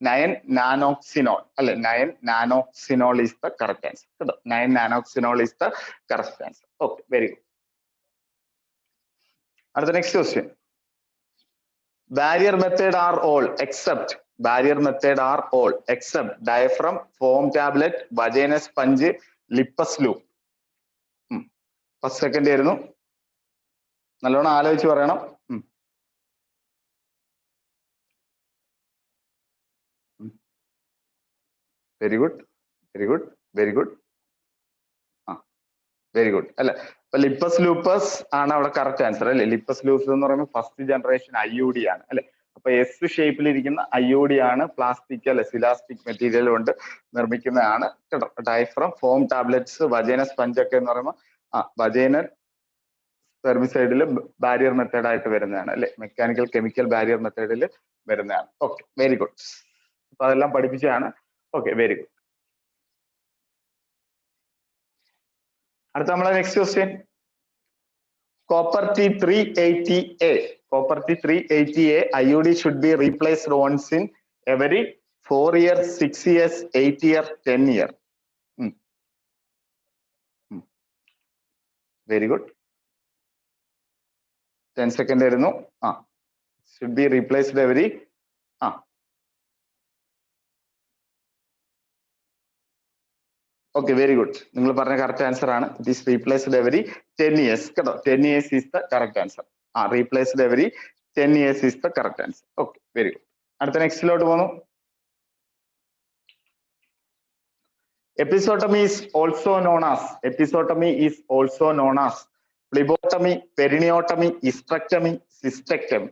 9 നാനോക്സിനോൾ അല്ലെ. 9 nonoxynol is the correct answer കേട്ടോ. 9 nonoxynol is the correct answer. Okay, very good. അടുത്ത next question. Barrier method are all except diaphragm, foam tablet, vaginal sponge, Lippes loop. First second ആയിരുന്നു, നല്ലോണം ആലോചിച്ച് പറയണം. Very good, very good, very good. Very good അല്ലെ. അപ്പൊ Lippes loops ആണ് അവിടെ correct answer അല്ലെ. ലിപ്പസ് ലൂപ്പസ് എന്ന് പറയുമ്പോൾ ഫസ്റ്റ് ജനറേഷൻ IUD ആണ് അല്ലെ. അപ്പൊ S ഷേപ്പിലിരിക്കുന്ന IUD ആണ്. പ്ലാസ്റ്റിക് അല്ലെ, സിലാസ്റ്റിക് മെറ്റീരിയൽ കൊണ്ട് നിർമ്മിക്കുന്നതാണ് കേട്ടോ. ഡയഫ്രം, ഫോം ടാബ്ലറ്റ്സ്, വജൈനസ് സ്പഞ്ച് ഒക്കെ എന്ന് പറയുമ്പോൾ വജൈനൽ സ്പെർമിസൈഡിൽ ബാരിയർ മെത്തേഡ് ആയിട്ട് വരുന്നതാണ് അല്ലെ. മെക്കാനിക്കൽ കെമിക്കൽ ബാരിയർ മെത്തേഡിൽ വരുന്നതാണ്. Okay, very good. അപ്പൊ അതെല്ലാം പഠിപ്പിച്ചതാണ്. Okay, very good. അടുത്ത നമ്മളെ next question. Copper T380A IUD should be replaced once in every 4 years, 6 years, 8 years, 10 years. Very good. 10 second ആയിരുന്നു. should be replaced every okay, very good. നിങ്ങൾ പറഞ്ഞ correct answer ആണ്. It is replaced every 10 years കേട്ടോ. 10 years is the correct answer. Replaced every 10 years is the correct answer. Okay, very good. അടുത്ത നെക്സ്റ്റിലോട്ട് പോകുന്നു. Episiotomy is also known as phlebotomy, perineotomy, hysterectomy, cystectomy.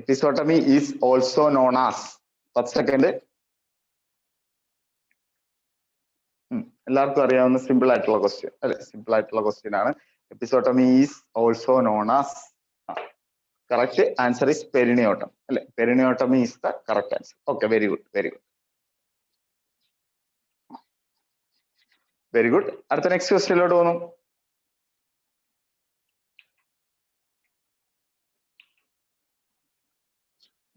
Episiotomy is also known as. 10 second. എല്ലാവർക്കും അറിയാവുന്ന simple ആയിട്ടുള്ള question അല്ലെ. Simple ആയിട്ടുള്ള question ആണ്. Episiotomy is also known as. Correct answer is perineotomy അല്ലെ. Perineotomy is the correct answer. Okay, very good, very good, very good. അടുത്ത next ക്വസ്റ്റ്യനിലോട്ട് പോകുന്നു.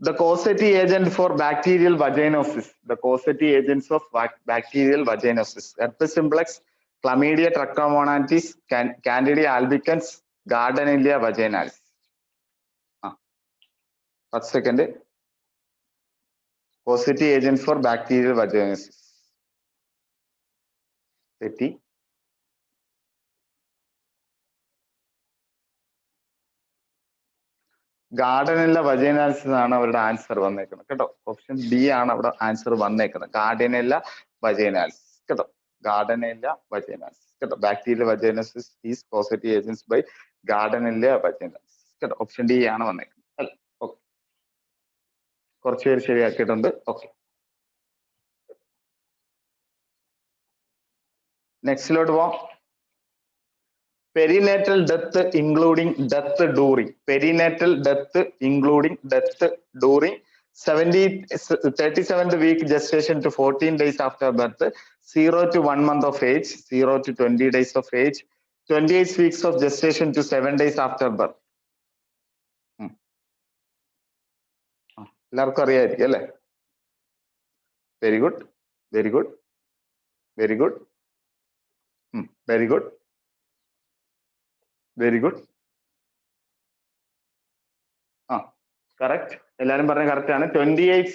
The causative agent for bacterial vaginosis. The causative agents of bacterial vaginosis. Herpes simplex, Chlamydia trachomonatis, Candida albicans, Gardnerella vaginalis. 10 second. Causative agent for bacterial vaginosis. ഗാർഡനെല്ല വജൈനാലിസ് ആണ് അവരുടെ answer വന്നേക്കുന്നത് കേട്ടോ. Option D ആണ് അവിടെ answer വന്നേക്കുന്നത്. ഗാർഡനെല്ല vaginalis കേട്ടോ. Gardnerella vaginalis കേട്ടോ. Bacterial vaginosis is positive agents by Gardnerella vaginalis കേട്ടോ. ഓപ്ഷൻ ഡി ആണ് വന്നേക്കുന്നത് അല്ലെ. ഓക്കെ, കുറച്ച് പേര് ശരിയാക്കിയിട്ടുണ്ട്. ഓക്കെ, നെക്സ്റ്റിലോട്ട് പോവാം. Perinatal death including death during. Perinatal death including death during 37th week gestation to 14 days after birth, 0 to 1 month of age, 0 to 20 days of age, 28 weeks of gestation to 7 days after birth. എല്ലാവർക്കും അറിയായിരിക്കും അല്ലേ. Very good, very good, very good, very good, very good. Correct. എല്ലാരും പറഞ്ഞ correct ആണ്. 28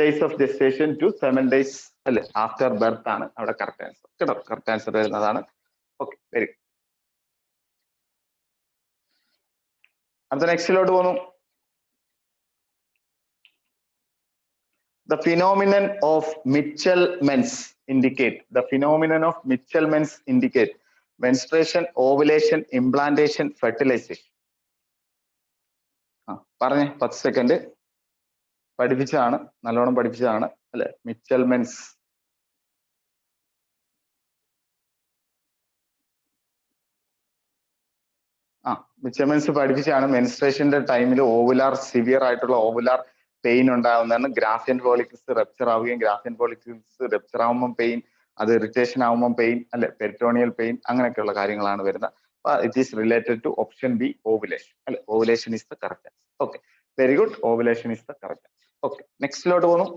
days of gestation to 7 days അല്ലെ after birth ആണ് അവിടെ correct answer കേട്ടോ. കറക്റ്റ് ആൻസർ വരുന്നതാണ്. Okay, very good. അടുത്ത നെക്സ്റ്റിലോട്ട് പോകുന്നു. The phenomenon of Mitchell-Menz indicate. The phenomenon of Mitchell-Menz indicate menstruation, ovulation, implantation, fertilization. പറഞ്ഞേ 10 സെക്കൻഡ്. പഠിപ്പിച്ചതാണ്, നല്ലോണം പഠിപ്പിച്ചതാണ് അല്ലെ? മിച്ചൽ-മെൻസ്. മിച്ചൽ-മെൻസ് പഠിപ്പിച്ചാണ്. മെൻസ്ട്രേഷന്റെ ടൈമിൽ ഓവുലാർ സിവിയർ ആയിട്ടുള്ള ഓവുലാർ പെയിൻ ഉണ്ടാകുന്നതാണ്. ഗ്രാഫിയൻ ഫോളിക്കിൾസ് റപ്ചർ ആവുകയും ഗ്രാഫിയൻ ഫോളിക്കിൾസ് റപ്ചർ ആവുമ്പോൾ പെയിൻ, അത് ഇറിറ്റേഷൻ ആവുമ്പോൾ പെയിൻ അല്ലെ, പെരിറ്റോണിയൽ പെയിൻ, അങ്ങനെയൊക്കെയുള്ള കാര്യങ്ങളാണ് വരുന്നത്. It is related to option B, ovulation അല്ലെ. Ovulation is the correct answer. Okay, very good. Ovulation is the correct answer. Okay, നെക്സ്റ്റിലോട്ട് പോകുന്നു.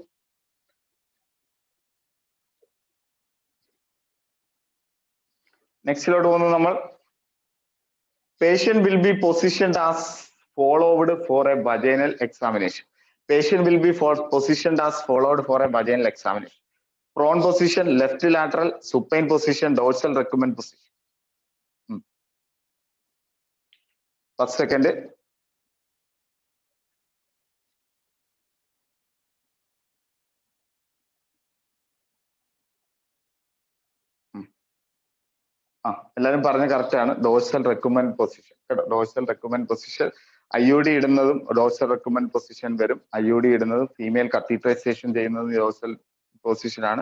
നെക്സ്റ്റിലോട്ട് പോകുന്നു നമ്മൾ. Patient will be positioned as followed for a vaginal examination. Patient will be positioned as followed for a vaginal examination. Prone position, left lateral, supine position, dorsal recumbent position. 10 second. എല്ലാവരും പറഞ്ഞ correct ആണ്. Dorsal recumbent position കേട്ടോ. Dorsal recumbent position IUD ഇടുന്നതും dorsal recumbent position വരും. IUD ഇടുന്നതും female catheterisation ചെയ്യുന്നതും dorsal position ആണ്.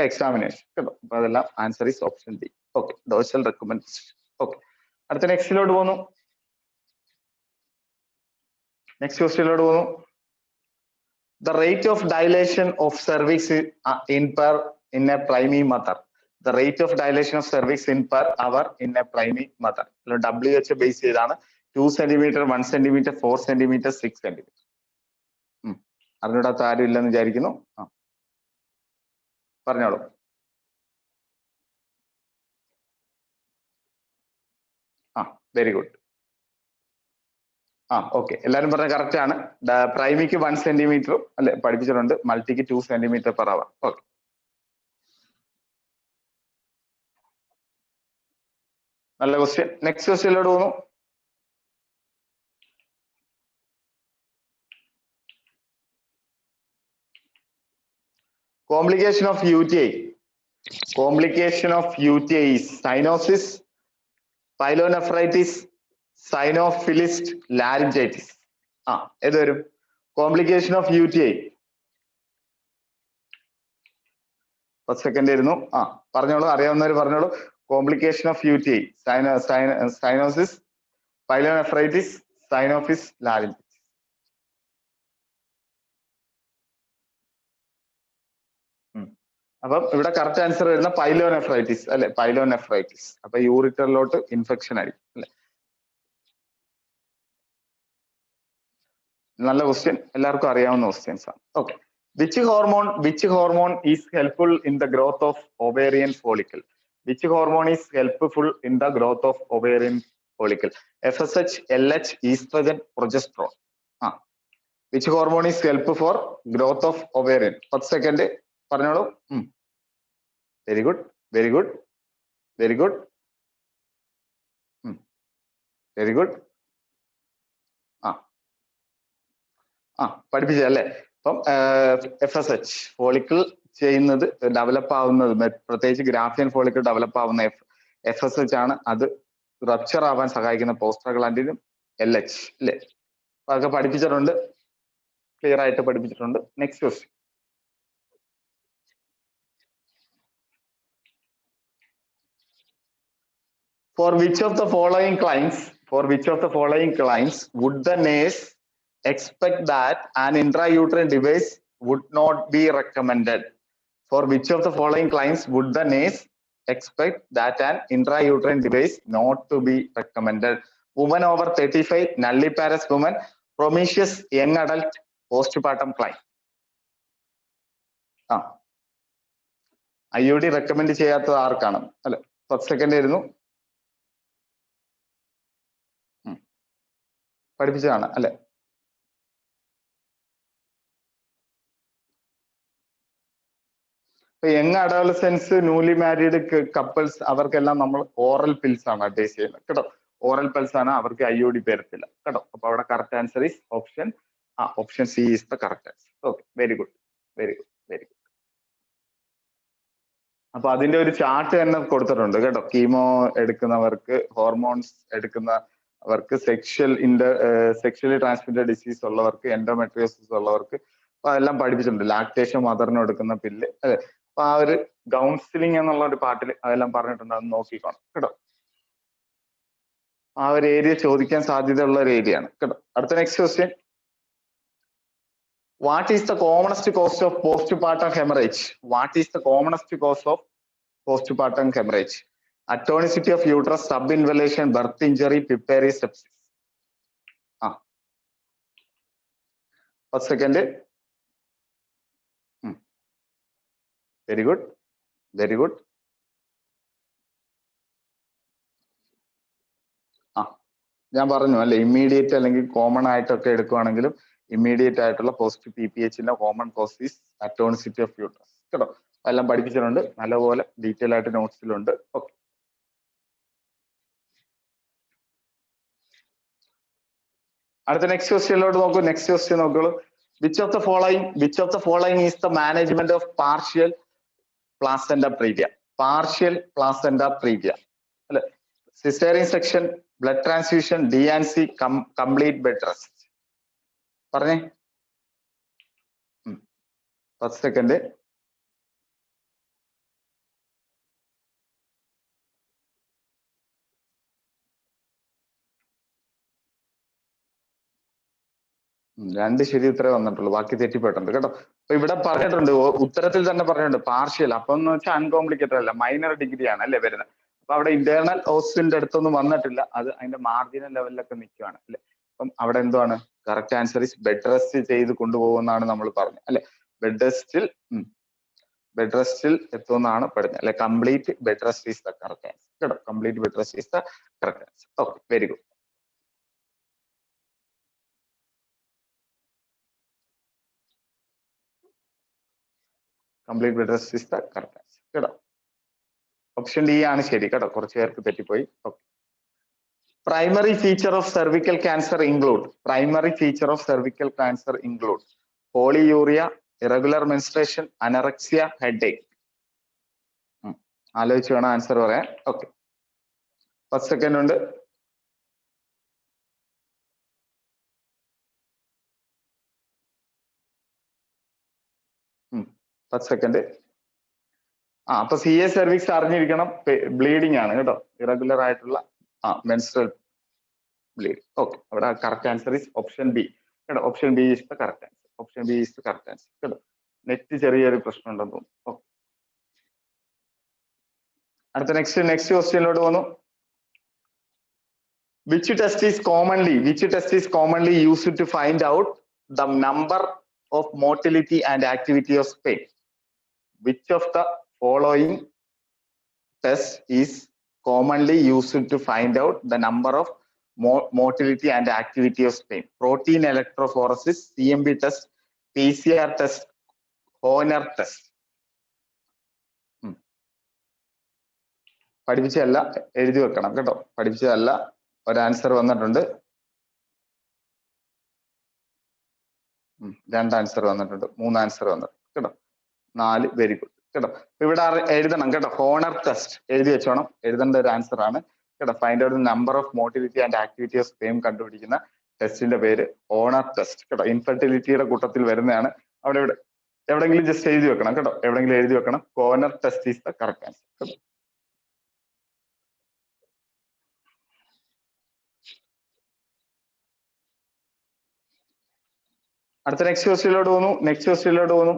Examination കേട്ടോ. അപ്പൊ അതെല്ലാം answer is option D. Okay, dorsal recumbent position. Okay, അടുത്ത നെക്സ്റ്റിലോട്ട് പോകുന്നു. നെക്സ്റ്റ് ക്വസ്റ്റ്യനിലോട്ട് പോകുന്നു. The rate of dilation of cervix in a primary mother. The rate of dilation of cervix in per hour in a primary mother. WH base ചെയ്താണ്. 2 centimeter, 1 centimeter, 4 centimeter, 6 centimeter. അറിഞ്ഞൂടാത്ത ആരും ഇല്ലെന്ന് വിചാരിക്കുന്നു. പറഞ്ഞോളൂ. Very good. ഓക്കെ, എല്ലാവരും പറഞ്ഞ correct ആണ്. പ്രൈമിക്ക് 1 centimeter അല്ലെ പഠിപ്പിച്ചിട്ടുണ്ട്. മൾട്ടിക്ക് 2 centimeter per hour. ഓക്കെ, നല്ല ക്വസ്റ്റ്യൻ. നെക്സ്റ്റ് ക്വസ്റ്റ്യനിലോട്ട് പോകുന്നു. Complication of UTI. Complication of UTI is cyanosis, pyelonephritis, cyanophilus, laryngitis. ഏത് വരും? Complication of UTI. 10 സെക്കൻഡ് ആയിരുന്നു. പറഞ്ഞോളൂ, അറിയാവുന്നവർ പറഞ്ഞോളൂ. Complication of UTI, cyanosis, pyelonephritis, സൈനോഫിസ്, ലാരിഞ്ചിറ്റിസ്. അപ്പം ഇവിടെ കറക്റ്റ് ആൻസർ വരുന്ന പൈലോനെഫ്രൈറ്റിസ് അല്ലെ, പൈലോനെഫ്രൈറ്റിസ്. അപ്പൊ യൂറിറ്ററിലോട്ട് ഇൻഫെക്ഷൻ ആയിരിക്കും അല്ലെ. നല്ല ക്വസ്റ്റ്യൻ, എല്ലാവർക്കും അറിയാവുന്ന ക്വസ്റ്റ്യൻസ് ആണ്. Okay, which hormone is helpful in the growth of ovarian follicle? Which hormone is helpful in the growth of ovarian follicle? FSH, LH, estrogen, progesterone. Which hormone is helpful for growth of ovarian? 10 second പറഞ്ഞോളൂ. Very good, very good, very good, very good. പഠിപ്പിച്ചല്ലേ. അപ്പം FSH follicle ചെയ്യുന്നത്, develop ആവുന്നത്, പ്രത്യേകിച്ച് Graafian follicle develop ആവുന്ന FSH ആണ്. അത് rupture ആവാൻ സഹായിക്കുന്ന പോസ്ട്രാഗ്ലാൻഡിനും LH അല്ലേ. അതൊക്കെ പഠിപ്പിച്ചിട്ടുണ്ട്, ക്ലിയർ ആയിട്ട് പഠിപ്പിച്ചിട്ടുണ്ട്. Next question. For which of the following claims would the nurse expect that an intrauterine device would not be recommended? For which of the following claims would the nurse expect that an intrauterine device not to be recommended? Woman over 35, nulliparous woman, promiscuous young adult, postpartum claim. IUD recommend ചെയ്യാത്തത് ആർക്കാണ് അല്ലെ? 10 second ആയിരുന്നു. പഠിപ്പിച്ചതാണ് അല്ലെ. Young adolescence, newly married couples, അവർക്കെല്ലാം നമ്മൾ oral pills ആണ് advice ചെയ്യുന്നത് കേട്ടോ. ഓറൽ പൾസ് ആണ് അവർക്ക് IOD വരത്തില്ല കേട്ടോ. അപ്പൊ അവിടെ correct answer is option C is the correct answer. Okay, very good very good very good. അപ്പൊ അതിന്റെ ഒരു ചാർട്ട് തന്നെ കൊടുത്തിട്ടുണ്ട് കേട്ടോ. കീമോ എടുക്കുന്നവർക്ക്, ഹോർമോൺസ് എടുക്കുന്നവർക്ക്, സെക്ഷലി ട്രാൻസ്മിറ്റഡ് ഡിസീസ് ഉള്ളവർക്ക്, എൻഡോമെട്രിയോസിസ് ഉള്ളവർക്ക് അപ്പൊ അതെല്ലാം പഠിപ്പിച്ചിട്ടുണ്ട്. ലാക്ടേഷൻ മദറിന് എടുക്കുന്ന പില്ല് അല്ലെ. അപ്പൊ ആ ഒരു കൗൺസിലിംഗ് എന്നുള്ള ഒരു പാട്ടിൽ അതെല്ലാം പറഞ്ഞിട്ടുണ്ട്, അത് നോക്കിക്കോണം കേട്ടോ. ആ ഒരു ഏരിയ ചോദിക്കാൻ സാധ്യതയുള്ള ഒരു ഏരിയ ആണ് കേട്ടോ. അടുത്ത next question, what is the commonest cause of postpartum haemorrhage? What is the commonest cause of postpartum hemorrhage? Atonicity of uterus, subinvolution, birth injury, pulmonary sepsis. First, second. Very good, very good. ഞാൻ പറഞ്ഞു അല്ലെ, immediate അല്ലെങ്കിൽ common ആയിട്ടൊക്കെ എടുക്കുവാണെങ്കിലും immediate ആയിട്ടുള്ള post PPHന്റെ common cause is atonicity of uterus കേട്ടോ. എല്ലാം പഠിപ്പിച്ചിട്ടുണ്ട്, നല്ലപോലെ ഡീറ്റെയിൽ ആയിട്ട് നോട്ട്സിലുണ്ട്. ഓക്കെ, അടുത്ത നെക്സ്റ്റ് ക്വസ്റ്റ്യനിലോട്ട് നോക്കൂ. നെക്സ്റ്റ് ക്വസ്റ്റ്യൻ നോക്കോളൂ. Which of the following is the management of partial placenta previa? Partial placenta previa അല്ലെ. Caesarean section, blood transfusion, D&C, complete bed rest. പറഞ്ഞേ. 10 സെക്കൻഡ്. രണ്ട് ശരി ഉത്തരവേ വന്നിട്ടുള്ളൂ, ബാക്കി തെറ്റിപ്പോയിട്ടുണ്ട് കേട്ടോ. അപ്പൊ ഇവിടെ പറഞ്ഞിട്ടുണ്ട്, ഉത്തരത്തിൽ തന്നെ പറഞ്ഞിട്ടുണ്ട് പാർഷ്യൽ. അപ്പൊ എന്ന് വെച്ചാൽ അൺകോംപ്ലിക്കേറ്റഡ് അല്ല, മൈനർ ഡിഗ്രി ആണ് അല്ലെ വരുന്നത്. അപ്പൊ അവിടെ ഇന്റേണൽ ഓസിന്റെ അടുത്തൊന്നും വന്നിട്ടില്ല, അത് അതിന്റെ മാർജിനൽ ലെവലിലൊക്കെ നിൽക്കുകയാണ് അല്ലെ. അപ്പം അവിടെ എന്താണ് correct answer is bed rest ചെയ്ത് കൊണ്ടുപോകുമെന്നാണ് നമ്മൾ പറഞ്ഞത് അല്ലെ. ബെഡ് റെസ്റ്റിൽ എത്തുമെന്നാണ് പഠിച്ചത് അല്ലെ. Complete bed rest is the correct answer കേട്ടോ. Complete bed rest is the correct answer. Okay, very good. Complete bed rest is the correct answer കേട്ടോ. ഓപ്ഷൻ ഡി ആണ് ശരി കേട്ടോ, കുറച്ച് പേർക്ക് തെറ്റിപ്പോയി. Okay. Primary feature of cervical cancer include polyuria, irregular menstruation, anorexia, headache. ആലോചിച്ച് വേണം answer പറയാൻ. ഓക്കെ, 10 സെക്കൻഡ് ഉണ്ട്. സെക്കൻഡ്. അപ്പൊ CA cervix അറിഞ്ഞിരിക്കണം, ബ്ലീഡിംഗ് ആണ് കേട്ടോ, ഇറഗുലർ ആയിട്ടുള്ള മെൻസ്ട്രൽ ബ്ലീഡ്. ഓക്കെ, അവിടെ correct answer is option B കേട്ടോ. Option B is the correct answer. Option B is the correct answer കേട്ടോ. നെറ്റ് ചെറിയൊരു പ്രശ്നം ഉണ്ടെന്ന് തോന്നുന്നു. ഓക്കെ, അടുത്ത നെക്സ്റ്റ് ക്വസ്റ്റ്യനിലോട്ട് വന്നു. Which test is commonly used to find out the number of motility and activity of pain? Which of the following test is commonly used to find out the number of motility and activity of pain? Protein electrophoresis, CMB test, PCR test, Horner test. പഠിപ്പിച്ചതല്ല, എഴുതി വെക്കണം കേട്ടോ. പഠിപ്പിച്ചതല്ല, ഒരു answer വന്നിട്ടുണ്ട്. 2 answer വന്നിട്ടുണ്ട്, 3 answer വന്നിട്ടുണ്ട് കേട്ടോ. 4, very good കേട്ടോ. ഇവിടെ എഴുതണം കേട്ടോ, ഹോണർ ടെസ്റ്റ് എഴുതി വെച്ചോണം, എഴുതേണ്ട ഒരു ആൻസർ ആണ് കേട്ടോ. Find out the number of motility and activity of sperm കണ്ടുപിടിക്കുന്ന ടെസ്റ്റിന്റെ പേര് ഹോണർ ടെസ്റ്റ് കേട്ടോ. ഇൻഫെർട്ടിലിറ്റിയുടെ കൂട്ടത്തിൽ വരുന്നതാണ്. അവിടെ എവിടെയെങ്കിലും ജസ്റ്റ് എഴുതി വെക്കണം കേട്ടോ, എവിടെയെങ്കിലും എഴുതി വെക്കണം. Honour test is the correct answer കേട്ടോ. അടുത്ത നെക്സ്റ്റ് ക്വസ്റ്റ്യനിലോട്ട് പോകുന്നു.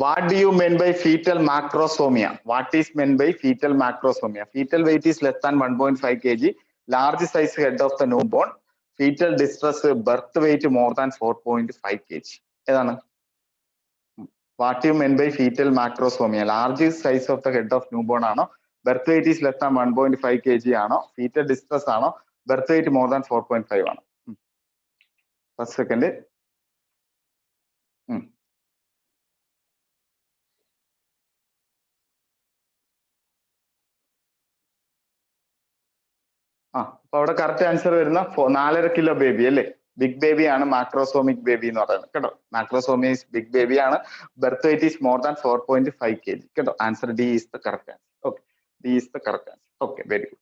What do you mean by fetal macrosomia? What is meant by fetal macrosomia? Fetal weight is less than 1.5 kg. Large size head of the newborn. Fetal distress, birth weight more than 4.5 kg. ഏതാണ്? What do you mean by fetal macrosomia? Large size of the head of newborn ആണോ? Birth weight is less than 1.5 kg ആണോ? Fetal distress ആണോ? Birth weight more than 4.5 ആണോ? 1 second. അപ്പൊ അവിടെ correct answer വരുന്ന 4.5 kilo baby അല്ലേ, big baby ആണ് മാക്രോസോമിക് baby എന്ന് പറയുന്നത് കേട്ടോ. മാക്രോസോമി ഈസ് ബിഗ് ബേബി ആണ്, birth wait is more than 4.5 kg കേട്ടോ. Answer D is the correct answer. Okay, D is the correct answer. Okay, very good.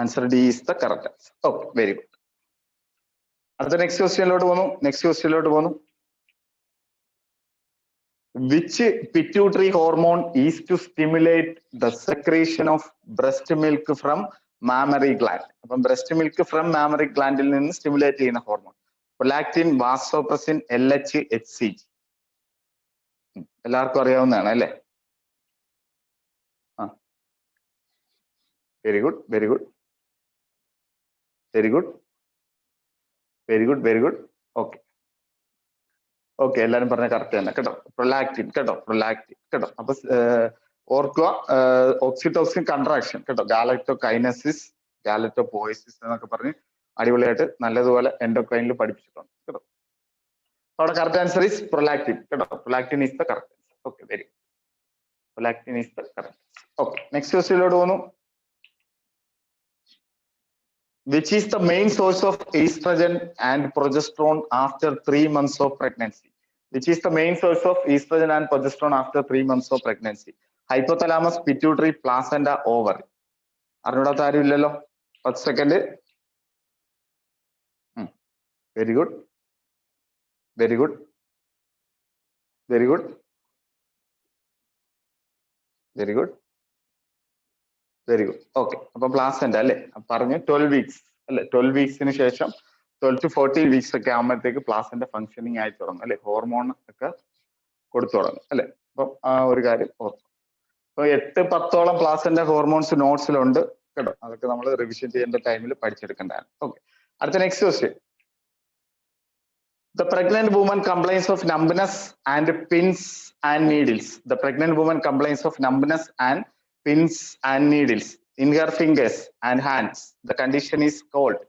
Answer D is the correct answer. Okay, very good. അടുത്ത next ക്വസ്റ്റ്യനിലോട്ട് പോകുന്നു. Which pituitary hormone is to stimulate the secretion of breast milk from mammary gland? അപ്പം breast milk from mammary gland ൽ നിന്ന് stimulate ചെയ്യുന്ന hormone prolactin, vasopressin, LH, HCG. എല്ലാവർക്കും അറിയാവുന്നതാണ് അല്ലേ? Very good, very good, very good, very good, very good. Okay, okay, എല്ലാരും പറഞ്ഞ correct തന്നെ കേട്ടോ. പ്രൊലാക്റ്റിൻ കേട്ടോ, പ്രൊലാക്റ്റിൻ കേട്ടോ. അപ്പൊ ഓർക്കുക, ഓക്സിറ്റോക്സിൻ കൺട്രാക്ഷൻ കേട്ടോ, ഗാലക്ടോകൈനസിസ്, ഗാലക്ടോപോയിസിസ് എന്നൊക്കെ പറഞ്ഞ് അടിപൊളിയായിട്ട് നല്ലതുപോലെ എൻഡോക്രൈനിൽ പഠിപ്പിച്ചിട്ടുണ്ട് കേട്ടോ. അവിടെ കറക്റ്റ് ആൻസർ ഈസ് പ്രൊലാക്റ്റിൻ കേട്ടോ. Prolactin is the correct answer. Okay, very good. Prolactin is the correct answer. Okay, next ക്വസ്റ്റ്യനിലോട്ട് പോകുന്നു. Which is the main source of estrogen and progesterone after 3 months of pregnancy? Which is the main source of estrogen and progesterone after 3 months of pregnancy? Hypothalamus, pituitary, placenta, ovary. അറിഞ്ഞൂടാത്ത ആരും ഇല്ലല്ലോ? 10 second. Very good, very good, very good, very good, very good. Okay, അപ്പൊ placenta അല്ലെ പറഞ്ഞു. 12 weeks അല്ലെ, 12 വീക്സിന് ശേഷം 12 to 14 weeks ഒക്കെ ആകുമ്പോഴത്തേക്ക് placenta functioning ആയി തുടങ്ങും അല്ലെ, ഹോർമോൺ ഒക്കെ കൊടുത്തു തുടങ്ങും അല്ലെ. അപ്പം ആ ഒരു കാര്യം ഓർത്തു. അപ്പൊ 8-10ഓളം പ്ലാസെന്റ ഹോർമോൺസ് നോട്ട്സിലുണ്ട് കേട്ടോ. അതൊക്കെ നമ്മൾ റിവിഷൻ ചെയ്യേണ്ട ടൈമിൽ പഠിച്ചെടുക്കേണ്ടതാണ്. ഓക്കെ, അടുത്ത next question. The pregnant woman complains of numbness and pins and needles. The pregnant woman complains of numbness and pins and needles in her fingers and hands. The condition is called.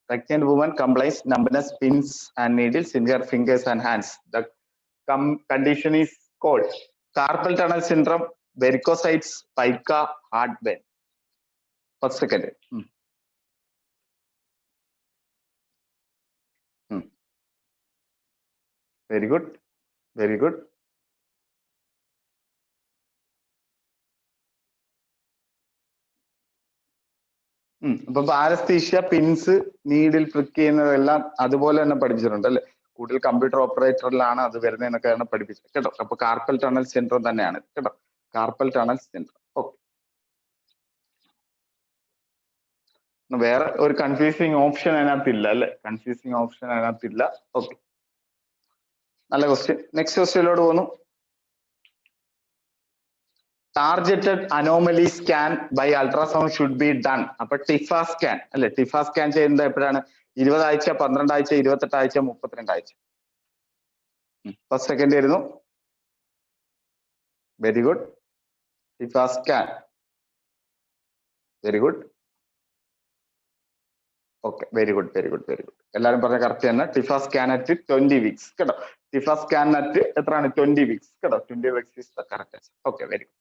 Pregnant woman complains numbness, pins and needles in her fingers and hands. The condition is called carpal tunnel syndrome, varicosities, pica, heartburn. 1 second. Very good, very good. അപ്പൊ പാരസ്തീഷ്യ, pins, needle പ്രിക്ക് ചെയ്യുന്നതെല്ലാം അതുപോലെ തന്നെ പഠിപ്പിച്ചിട്ടുണ്ട് അല്ലെ. കൂടുതൽ computer ഓപ്പറേറ്ററിലാണ് അത് വരുന്നതെന്നൊക്കെയാണ് പഠിപ്പിച്ചത് കേട്ടോ. അപ്പൊ കാർപ്പൽ ടണൽ സിൻഡ്രോം തന്നെയാണ് കേട്ടോ, കാർപ്പൽ ടണൽ സിൻഡ്രോം. ഓക്കെ, വേറെ ഒരു കൺഫ്യൂസിങ് ഓപ്ഷൻ അതിനകത്തില്ല അല്ലെ, കൺഫ്യൂസിങ് ഓപ്ഷൻ അതിനകത്തില്ല. ഓക്കെ, നല്ല ക്വസ്റ്റ്യൻ. നെക്സ്റ്റ് ക്വസ്റ്റ്യനിലോട്ട് പോകുന്നു. Targeted anomaly scan by ultrasound should be done. അപ്പൊ ടിഫ സ്കാൻ അല്ലെ, ടിഫ സ്കാൻ ചെയ്യുന്നത് എപ്പോഴാണ്? 20 ആഴ്ച, 12 ആഴ്ച, 28 ആഴ്ച, 32 ആഴ്ച. 1 സെക്കൻഡ് ആയിരുന്നു. Very good. TIFFA scan, very good. Okay, very good, very good, very good. എല്ലാവരും പറഞ്ഞ കറക്റ്റ് തന്നെ. ടിഫ സ്കാൻ അറ്റ് 20 വീക്സ് കേട്ടോ. ടിഫ സ്കാൻ അറ്റ് എത്രയാണ്? 20 വീക്സ് കേട്ടോ. 20 weeks is the correct answer. Okay, very good.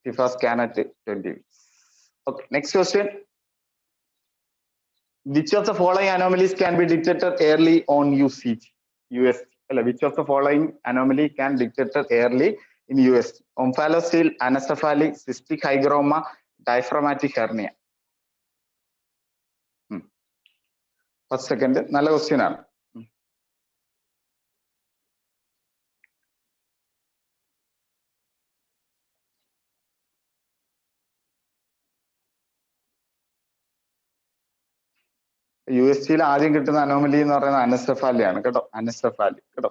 TIFFA scan at 20 weeks. Okay, next question. Which of the following anomalies can be detected early on USG? Which of the following anomaly can be detected early in USG? Omphalocele, anencephaly, cystic hygroma, diaphragmatic hernia. 1 second. നല്ല question ആണ്. USGയിൽ ആദ്യം കിട്ടുന്ന anomaly എന്ന് പറയുന്നത് അനൻസെഫാലിയാണ് കേട്ടോ. അനൻസെഫാലി കേട്ടോ,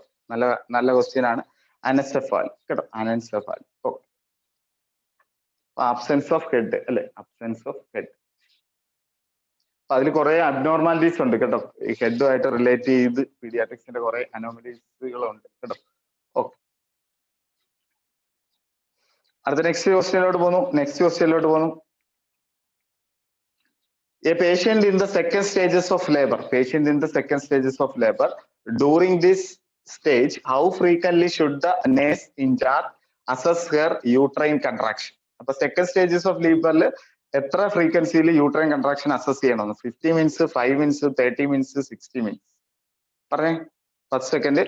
നല്ല question ആണ്. അനൻസെഫാലി കേട്ടോ, അനൻസെഫാലി. ഓക്കെ, അബ്സെൻസ് ഓഫ് ഹെഡ് അല്ലെ, അബ്സെൻസ് ഓഫ് ഹെഡ്. അപ്പൊ അതിൽ കുറെ അബ്നോർമാലിറ്റീസ് ഉണ്ട് കേട്ടോ, ഈ ഹെഡുമായിട്ട് റിലേറ്റ് ചെയ്ത് പീഡിയാട്രിക്സിന്റെ കുറെ അനോമലീസുകളുണ്ട് കേട്ടോ. ഓക്കെ, അടുത്ത നെക്സ്റ്റ് ക്വസ്റ്റ്യനിലോട്ട് പോകുന്നു. A patient in the second stages of labor. During this stage, how frequently should the nurse in charge assess her uterine contraction? അപ്പൊ സെക്കൻഡ് സ്റ്റേജസ് ഓഫ് ലേബറിൽ എത്ര ഫ്രീക്വൻസിയിൽ യൂട്രൈൻ കൺട്രാക്ഷൻ അസസ് ചെയ്യണമെന്ന്? 50 മിനിറ്റ്സ്, 5 മിനിറ്റ്സ്, 30 മിനിറ്റ്സ്, 60 മിനിറ്റ്സ്? പറഞ്ഞേ. 10 second.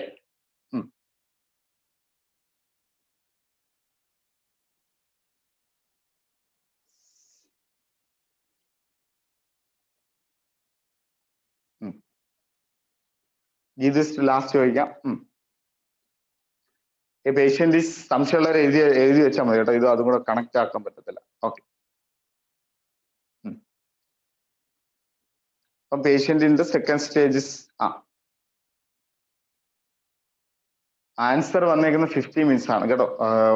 ഇത് last ചോദിക്കാം. Patient സംശയമുള്ളവരെ എഴുതി വെച്ചാൽ മതി കേട്ടോ. ഇത് അതും കൂടെ കണക്ട് ആക്കാൻ പറ്റത്തില്ല. ഓക്കെ. അപ്പം പേഷ്യന്റിന്റെ സെക്കൻഡ് സ്റ്റേജസ് ആൻസർ വന്നേക്കുന്ന 50 മിനിറ്റ്സ് ആണ് കേട്ടോ.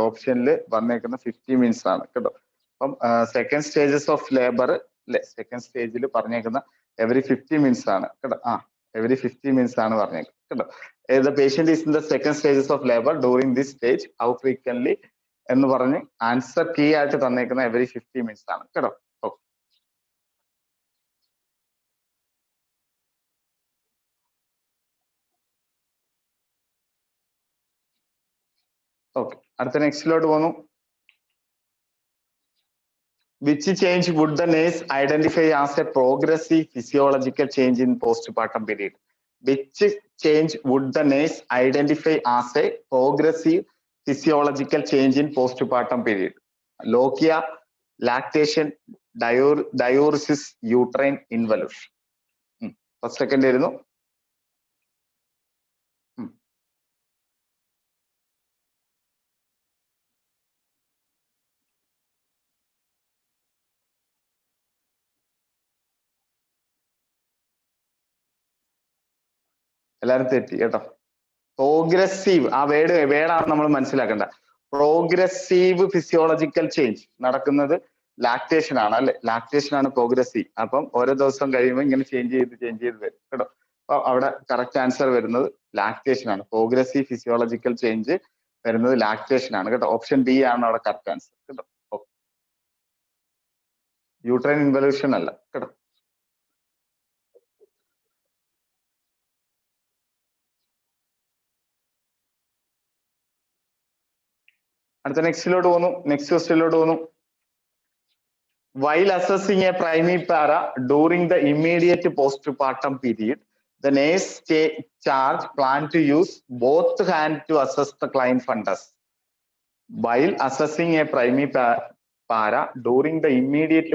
ഓപ്ഷനിൽ വന്നേക്കുന്ന 50 മിനിറ്റ്സ് ആണ് കേട്ടോ. അപ്പം സെക്കൻഡ് സ്റ്റേജസ് ഓഫ് ലേബർ അല്ലെ, സെക്കൻഡ് സ്റ്റേജിൽ പറഞ്ഞേക്കുന്ന എവറി 50 മിനിറ്റ്സ് ആണ് കേട്ടോ. എവറി 50 മിനിറ്റ്സ് ആണ് പറഞ്ഞേക്കുന്നത് കേട്ടോ. The patient is in the second stages of labour during this stage how frequently എന്ന് പറഞ്ഞ് ആൻസർ കീ ആയിട്ട് തന്നേക്കുന്ന എവറി 50 മിനിറ്റ്സ് ആണ് കേട്ടോ. ഓക്കെ, അടുത്ത നെക്സ്റ്റിലോട്ട് പോന്നു. Which change would the nurse identify as a progressive physiological change in postpartum period? Which change would the nurse identify as a progressive physiological change in postpartum period? Lochia, lactation, diuresis, uterine involution. First second ആയിരുന്നു. എല്ലാവരും തെറ്റി കേട്ടോ. Progressive ആ വേർഡാണ് നമ്മൾ മനസ്സിലാക്കേണ്ട. Progressive physiological change നടക്കുന്നത് lactation ആണ് അല്ലെ. ലാക്ടേഷൻ ആണ് പ്രോഗ്രസീവ്. അപ്പം ഓരോ ദിവസം കഴിയുമ്പോൾ ഇങ്ങനെ ചേഞ്ച് ചെയ്ത് വരും കേട്ടോ. അപ്പൊ അവിടെ കറക്റ്റ് ആൻസർ വരുന്നത് ലാക്ടേഷൻ ആണ്. പ്രോഗ്രസീവ് ഫിസിയോളജിക്കൽ ചേഞ്ച് വരുന്നത് ലാക്ടേഷൻ ആണ് കേട്ടോ. ഓപ്ഷൻ ബി ആണ് അവിടെ കറക്റ്റ് ആൻസർ കേട്ടോ. യൂട്രൈൻ ഇൻവല്യൂഷൻ അല്ല കേട്ടോ. അടുത്ത നെക്സ്റ്റിലോട്ട് പോകുന്നു. നെക്സ്റ്റ് ക്വസ്റ്റ്യനിലോട്ട് പോകുന്നു. While assessing a primipara during the immediate postpartum period, the nurse charge plan to use both hands to assess the client fundus. While assessing a primipara during the immediate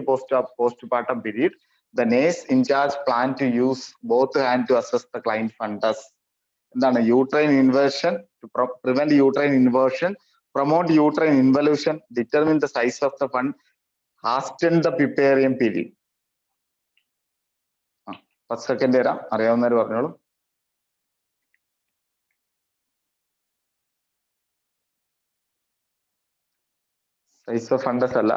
postpartum period, the nurse in charge plan to use both hands to assess the client fundus. എന്താണ്? uterine inversion, to prevent uterine inversion, promote uterine involution, determine the size of the fund, hasten the Puparian period. 10 second തരാം, അറിയാവുന്നവർ പറഞ്ഞോളൂ. Size of fundus അല്ല,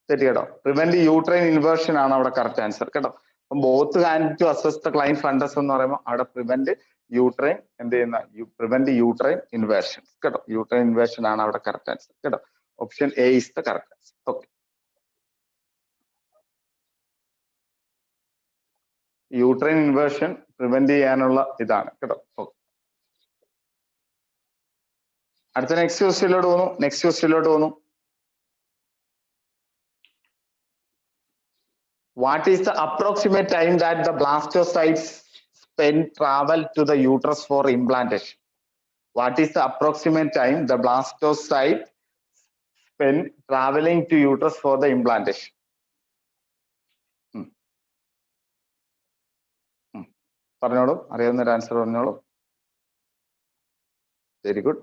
തെറ്റി കേട്ടോ. Prevent uterine inversion ആണ് അവിടെ correct answer കേട്ടോ. അപ്പം both hand to assess the client fundus എന്ന് പറയുമ്പോൾ അവിടെ പ്രിവെന്റ് യൂട്രൈൻ എന്ത് ചെയ്യുന്ന പ്രിവെന്റ് യൂട്രൈൻ ഇൻവേർഷൻ കേട്ടോ. യൂട്രൈൻ ഇൻവേർഷൻ ആണ് അവിടെ കറക്റ്റ് ആൻസർ കേട്ടോ. Option A is the correct answer. Okay, uterine inversion prevent ചെയ്യാനുള്ള ഇതാണ് കേട്ടോ. ഓക്കെ, അടുത്ത നെക്സ്റ്റ് ക്വസ്റ്റ്യനിലോട്ട് പോകുന്നു. What is the approximate time that the blastocytes travel to the uterus for implantation? What is the approximate time the blastocyte spend traveling to uterus for the implantation? പറഞ്ഞോളൂ, അറിയാവുന്ന ഒരു answer പറഞ്ഞോളൂ. Very good,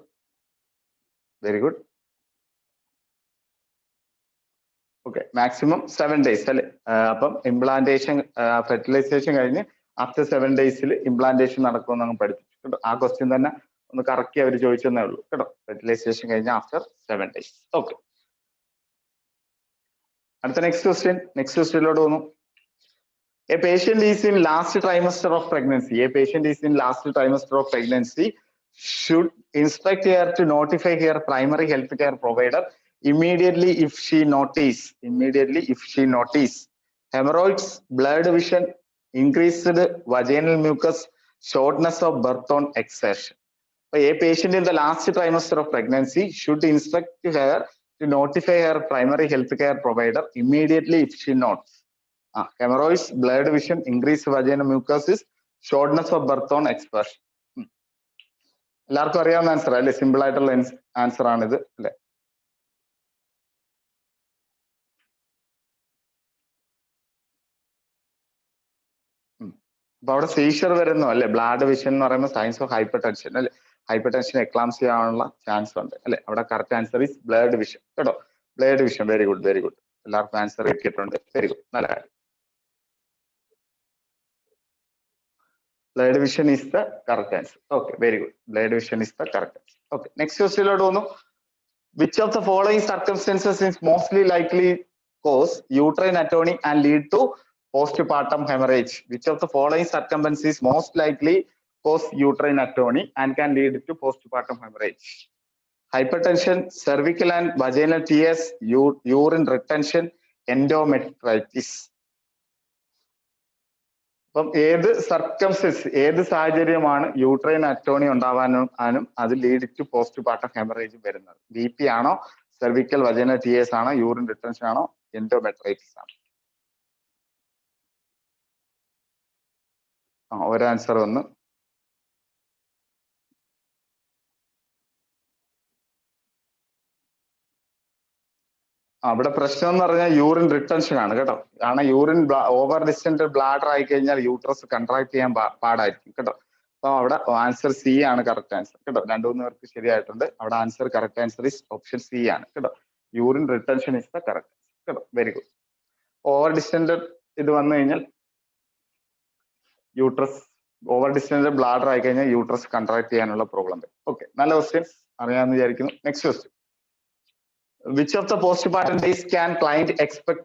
very good. Okay, maximum 7 days അല്ലെ. അപ്പം implantation fertilisation കഴിഞ്ഞ് after 7 days implantation നടക്കുമെന്ന് അങ്ങ് പഠിപ്പിച്ചു കേട്ടോ. ആ ക്വസ്റ്റ്യൻ തന്നെ ഒന്ന് കറക്റ്റ് അവർ ചോദിച്ചെന്നേ ഉള്ളൂ കേട്ടോ. ഫെർട്ടിലൈസേഷൻ കഴിഞ്ഞ് ആഫ്റ്റർ 7 days. ഓക്കെ, അടുത്ത നെക്സ്റ്റ് ക്വസ്റ്റ്യനിലോട്ട് പോകുന്നു. A patient is in last trimester of pregnancy. A patient is in last trimester of pregnancy. Should instruct her to notify her primary health care provider immediately if she notice hemorrhoids, blurred vision, increased vaginal mucus, shortness of birth on exertion. A patient in the last trimester of pregnancy should instruct her to notify her primary health care provider immediately if she notes hemorrhoids, blurred vision, increased vaginal mucosis, shortness of birth on expression. എല്ലാവർക്കും അറിയാവുന്ന answer അല്ലേ? Simple ആയിട്ടുള്ള answer ആണിത് അല്ലെ? അപ്പൊ അവിടെ seizure വരുന്നു അല്ലെ? ബ്ലാഡ് വിഷൻ എന്ന് പറയുമ്പോൾ സയൻസ് ഓഫ് ഹൈപ്പർ ടെൻഷൻ അല്ലെ? ഹൈപ്പർ ടെൻഷൻ എക്ലാംസി ആവാനുള്ള ചാൻസ് ഉണ്ട് അല്ലെ? അവിടെ correct answer is blurred vision കേട്ടോ. Blurred vision. Very good, very good. എല്ലാവർക്കും ആൻസർ കിട്ടിയിട്ടുണ്ട്. വെരി ഗുഡ്, നല്ല കാര്യം. Blurred vision is the correct answer. Okay, very good. Blurred vision is the correct answer. Okay, next ക്വസ്റ്റ്യനിലോട്ട് വന്നു. Which of the following circumstances is mostly likely cause uterine atony and lead to postpartum hemorrhage? Which of the following circumstances most likely cause uterine atony and can lead to postpartum hemorrhage? Hypertension, cervical and vaginal tears, urine retention, endometritis. അപ്പം ഏത് circumstances, ഏത് സാഹചര്യമാണ് uterine atony ഉണ്ടാവാനും അത് lead to postpartum haemorrhage വരുന്നത്? B P ആണോ, cervical vaginal T S, urine retention ആണോ, endometritis ആണോ? ഒരു ആൻസർ വന്ന്. അവിടെ പ്രശ്നം എന്ന് പറഞ്ഞാൽ യൂറിൻ റിട്ടൻഷൻ ആണ് കേട്ടോ. കാരണം യൂറിൻ ഓവർ ഡിസ്റ്റന്റ് ബ്ലാഡർ ആയി കഴിഞ്ഞാൽ യൂട്രസ് കൺട്രാക്ട് ചെയ്യാൻ പാടായിരിക്കും കേട്ടോ. അപ്പൊ അവിടെ ആൻസർ സി ആണ് കറക്റ്റ് ആൻസർ കേട്ടോ. 2-3 പേർക്ക് ശരിയായിട്ടുണ്ട്. അവിടെ answer correct answer is option C ആണ് കേട്ടോ. Urine retention is the correct answer കേട്ടോ. Very good. ഓവർ ഡിസ്റ്റന്റ് ഇത് വന്നു കഴിഞ്ഞാൽ യൂട്രസ്, ഓവർ ഡിസ്റ്റന്റ് ബ്ലാഡർ ആയി കഴിഞ്ഞാൽ യൂട്രസ് കൺട്രാക്ട് ചെയ്യാനുള്ള പ്രോബ്ലം വരും. ഓക്കെ, നല്ല ക്വസ്റ്റ്യൻസ് അറിയാമെന്ന് വിചാരിക്കുന്നു. Next question. Which of the postpartum days can client expect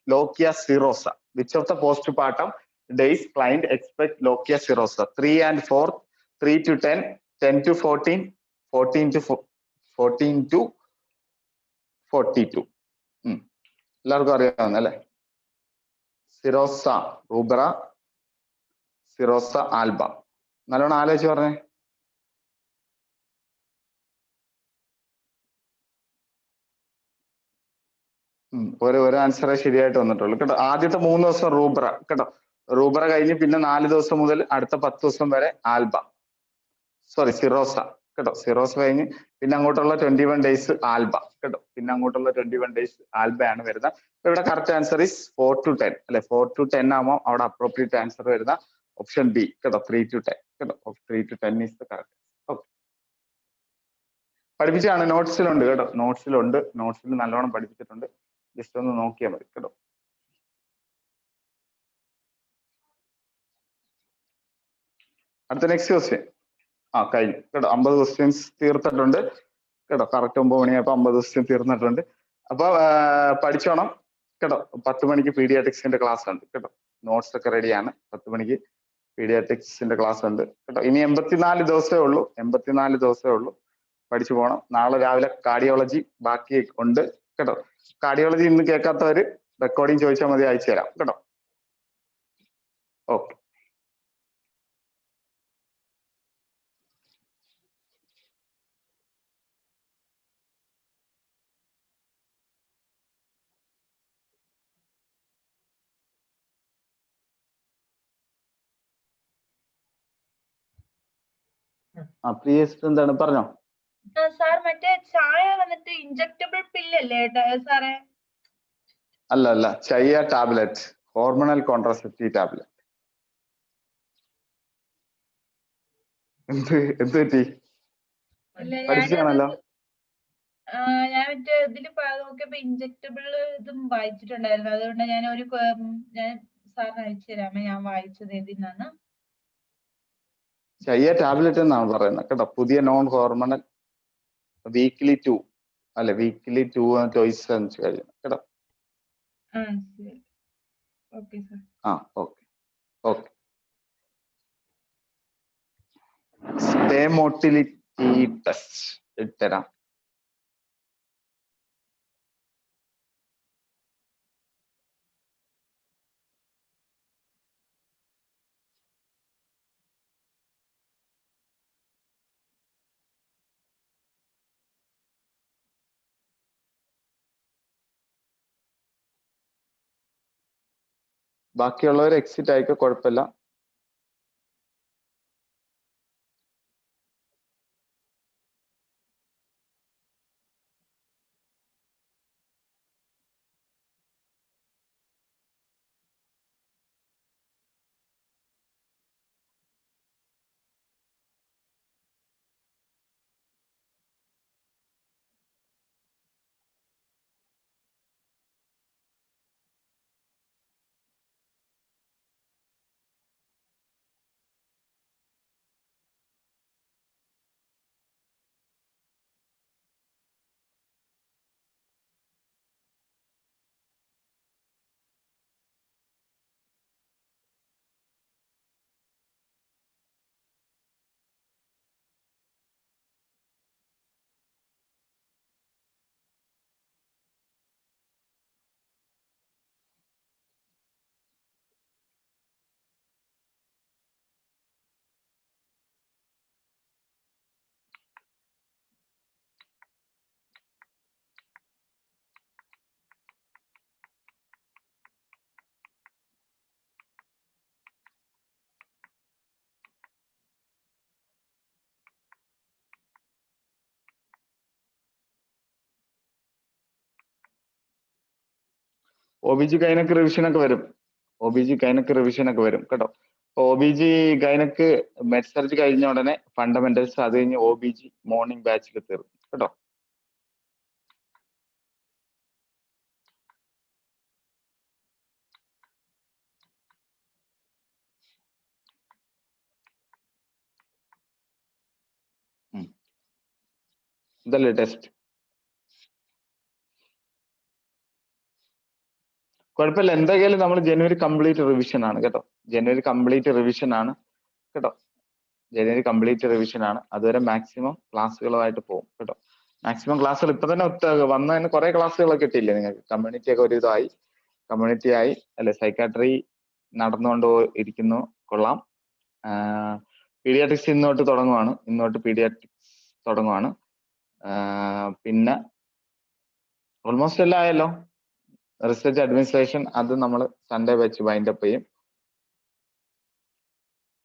lochia serosa? Which of the postpartum days client expect lochia serosa? 3 and 4, 3 to 10, 10 to 14, 14 to 42. എല്ലാവർക്കും അറിയാവുന്ന അല്ലെ? Serosa rubra, serosa Alba. നല്ലോണം ആലോചിച്ച് പറഞ്ഞേ. ഒരു ആൻസറേ ശരിയായിട്ട് വന്നിട്ടുള്ളൂ കേട്ടോ. ആദ്യത്തെ 3 ദിവസം റൂബ്ര കേട്ടോ. റൂബ്ര കഴിഞ്ഞ് പിന്നെ 4 ദിവസം മുതൽ അടുത്ത 10 ദിവസം വരെ ആൽബ, സോറി സിറോസ കേട്ടോ. സിറോസ കഴിഞ്ഞ് പിന്നെ അങ്ങോട്ടുള്ള 21 ഡേയ്സ് ആൽബ കേട്ടോ. പിന്നെ അങ്ങോട്ടുള്ള 21 ഡേയ്സ് ആൽബയാണ് വരുന്നത്. ഇവിടെ കറക്റ്റ് ആൻസർ ഈസ് 4 to 10 അല്ലെ? 4 to 10 ആകുമ്പോൾ അവിടെ അപ്രോപ്രിയേറ്റ് ആൻസർ വരുന്ന ഓപ്ഷൻ ബി കേട്ടോ. 3 to 10 കേട്ടോ. 3 to 10 is the correct. Okay, പഠിപ്പിച്ചാണ്. നോട്ട്സിലുണ്ട് കേട്ടോ. നോട്ട്സിൽ നല്ലോണം പഠിപ്പിച്ചിട്ടുണ്ട്. ജസ്റ്റ് ഒന്ന് നോക്കിയാൽ മതി കേട്ടോ. അടുത്ത നെക്സ്റ്റ് ക്വസ്റ്റ്യൻ. കഴിഞ്ഞു കേട്ടോ. 50 ക്വസ്റ്റ്യൻസ് തീർത്തിട്ടുണ്ട് കേട്ടോ. കറക്റ്റ് 9 മണിയായപ്പോ 50 ക്വസ്റ്റ്യൻ തീർന്നിട്ടുണ്ട്. അപ്പൊ പഠിച്ചോണം കേട്ടോ. 10 മണിക്ക് പീഡിയാട്രിക്സിന്റെ ക്ലാസ് ഉണ്ട് കേട്ടോ. നോട്ട്സ് ഒക്കെ റെഡിയാണ്. 10 മണിക്ക് പീഡിയാട്രിക്സിന്റെ ക്ലാസ് ഉണ്ട് കേട്ടോ. ഇനി 84 ദിവസമേ ഉള്ളൂ. 84 ദിവസമേ ഉള്ളൂ. പഠിച്ചു പോകണം. നാളെ രാവിലെ കാർഡിയോളജി ബാക്കി ഉണ്ട് കേട്ടോ. കാർഡിയോളജി ഇന്ന് കേൾക്കാത്തവര് റെക്കോർഡിങ് ചോദിച്ചാൽ മതി, അയച്ചു തരാം കേട്ടോ. ഓക്കെ, എന്താണ് പറഞ്ഞോ? സാർ മറ്റേ ചായ വന്നിട്ട് ഇഞ്ചക്ടബിൾ പില്ലല്ലേ സാറേ? അല്ല, ചയ ടാബ്ലറ്റ്, ഹോർമോണൽ കോൺട്രാസെപ്റ്റീവ് ടാബ്ലറ്റ്. എന്ത് പറ്റി? പഠിച്ചാണല്ലോ. ഞാൻ മറ്റേ ഇതില് നോക്കിയപ്പോ ഇഞ്ചക്ടബിൾ ഇതും വായിച്ചിട്ടുണ്ടായിരുന്നു. അതുകൊണ്ട് ഞാൻ സാറിന് അയച്ചു തരാമേ. ഞാൻ വായിച്ചത് ഏതിനാണ്? ചയ ടാബ്ലറ്റ് എന്നാണ് പറയുന്നത് കേട്ടോ. പുതിയ നോൺ ഹോർമോണൽ വീക്ക്ലി 2 അല്ലെ? വീക്ക്ലി 2 ചോയ്സ് കഴിയണം കേട്ടോ. Okay sir. Okay. Stay motility test ഇട്ടരാം. ബാക്കിയുള്ളവർ എക്സിറ്റ് ആയിക്കോ, കുഴപ്പമില്ല. OBG ഗൈനക്ക് റിവിഷൻ ഒക്കെ വരും. OBG ഗൈനക്ക് റിവിഷൻ ഒക്കെ വരും കേട്ടോ. OBG ഗൈനക്ക് മെഡ് സർജ് കഴിഞ്ഞ ഉടനെ ഫണ്ടമെന്റൽസ്, അത് കഴിഞ്ഞ് OBG മോർണിംഗ് ബാച്ചിൽ തീർക്കും കേട്ടോ. ഇതല്ലേ ടെസ്റ്റ്? കുഴപ്പമില്ല, എന്തായാലും നമ്മൾ ജനുവരി കംപ്ലീറ്റ് റിവിഷൻ ആണ് കേട്ടോ. ജനുവരി കംപ്ലീറ്റ് റിവിഷൻ ആണ് കേട്ടോ. ജനുവരി കംപ്ലീറ്റ് റിവിഷൻ ആണ്. അതുവരെ മാക്സിമം ക്ലാസ്സുകളുമായിട്ട് പോകും കേട്ടോ. മാക്സിമം ക്ലാസ്സുകൾ ഇപ്പൊ തന്നെ വന്നതിന് കുറെ ക്ലാസ്സുകളൊക്കെ കിട്ടിയില്ലേ നിങ്ങൾക്ക്? കമ്മ്യൂണിറ്റി ഒക്കെ ഒരു ഇതായി, കമ്മ്യൂണിറ്റി ആയി അല്ലെ? സൈക്കാട്രി നടന്നുകൊണ്ട് ഇരിക്കുന്നു, കൊള്ളാം. പീഡിയാട്രിക്സ് ഇന്നോട്ട് തുടങ്ങുവാണ്, ഇന്നോട്ട് പീഡിയാട്രിക്സ് തുടങ്ങുവാണ്. പിന്നെ ഓൾമോസ്റ്റ് എല്ലാം ആയല്ലോ. റിസർച്ച് അഡ്മിനിസ്ട്രേഷൻ അത് നമ്മൾ സൺഡേ വെച്ച് വൈൻഡ് അപ്പ് ചെയ്യും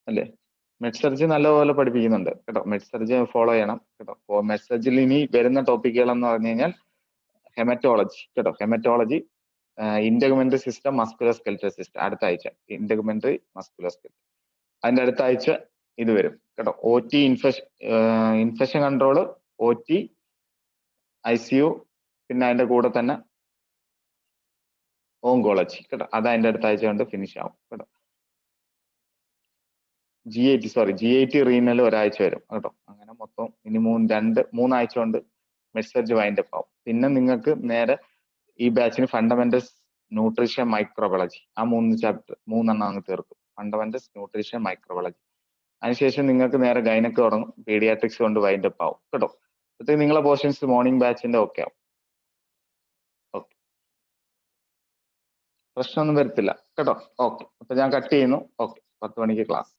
അല്ലേ? മെഡ് സർജി നല്ലപോലെ പഠിപ്പിക്കുന്നുണ്ട് കേട്ടോ. മെഡ് സർജി ഫോളോ ചെയ്യണം കേട്ടോ. മെഡ് സർജിൽ ഇനി വരുന്ന ടോപ്പിക്കുകൾ എന്ന് പറഞ്ഞു കഴിഞ്ഞാൽ ഹെമറ്റോളജി കേട്ടോ. Haematology, integumentary system, muscular skeletal system അടുത്ത ആഴ്ച. ഇന്റഗ്മെന്ററി മസ്കുലർ സ്കെൽറ്റൽ അതിന്റെ അടുത്ത ആഴ്ച ഇത് വരും കേട്ടോ. OT infection control, OT, ICU, പിന്നെ അതിന്റെ കൂടെ തന്നെ ഓങ്കോളജി കേട്ടോ. അത് അതിന്റെ അടുത്ത ആഴ്ച കൊണ്ട് ഫിനിഷ് ആവും കേട്ടോ. GIT റീനൽ ഒരാഴ്ച വരും കേട്ടോ. അങ്ങനെ മൊത്തം ഇനി മൂന്നാഴ്ച കൊണ്ട് മെഡ് സർജ് വൈൻഡ് അപ്പ് ആവും. പിന്നെ നിങ്ങൾക്ക് നേരെ ഈ ബാച്ചിന് ഫണ്ടമെന്റൽസ്, ന്യൂട്രീഷൻ, മൈക്രോബയോളജി, ആ 3 ചാപ്റ്റർ 3 അങ്ങ് തീർക്കും. Fundamentals, nutrition, microbiology. അതിനുശേഷം നിങ്ങൾക്ക് നേരെ ഗൈനക്ക് തുടങ്ങും. പീഡിയാട്രിക്സ് കൊണ്ട് വൈൻഡ് അപ്പ് ആവും കേട്ടോ. അപ്പോഴത്തേക്ക് നിങ്ങളെ പോർഷൻസ് മോർണിംഗ് ബാച്ചിന്റെ ഓക്കെ ആവും. ഓക്കെ, പ്രശ്നമൊന്നും വരത്തില്ല കേട്ടോ. ഓക്കെ, അപ്പൊ ഞാൻ കട്ട് ചെയ്യുന്നു. ഓക്കെ, 10 മണിക്ക് ക്ലാസ്.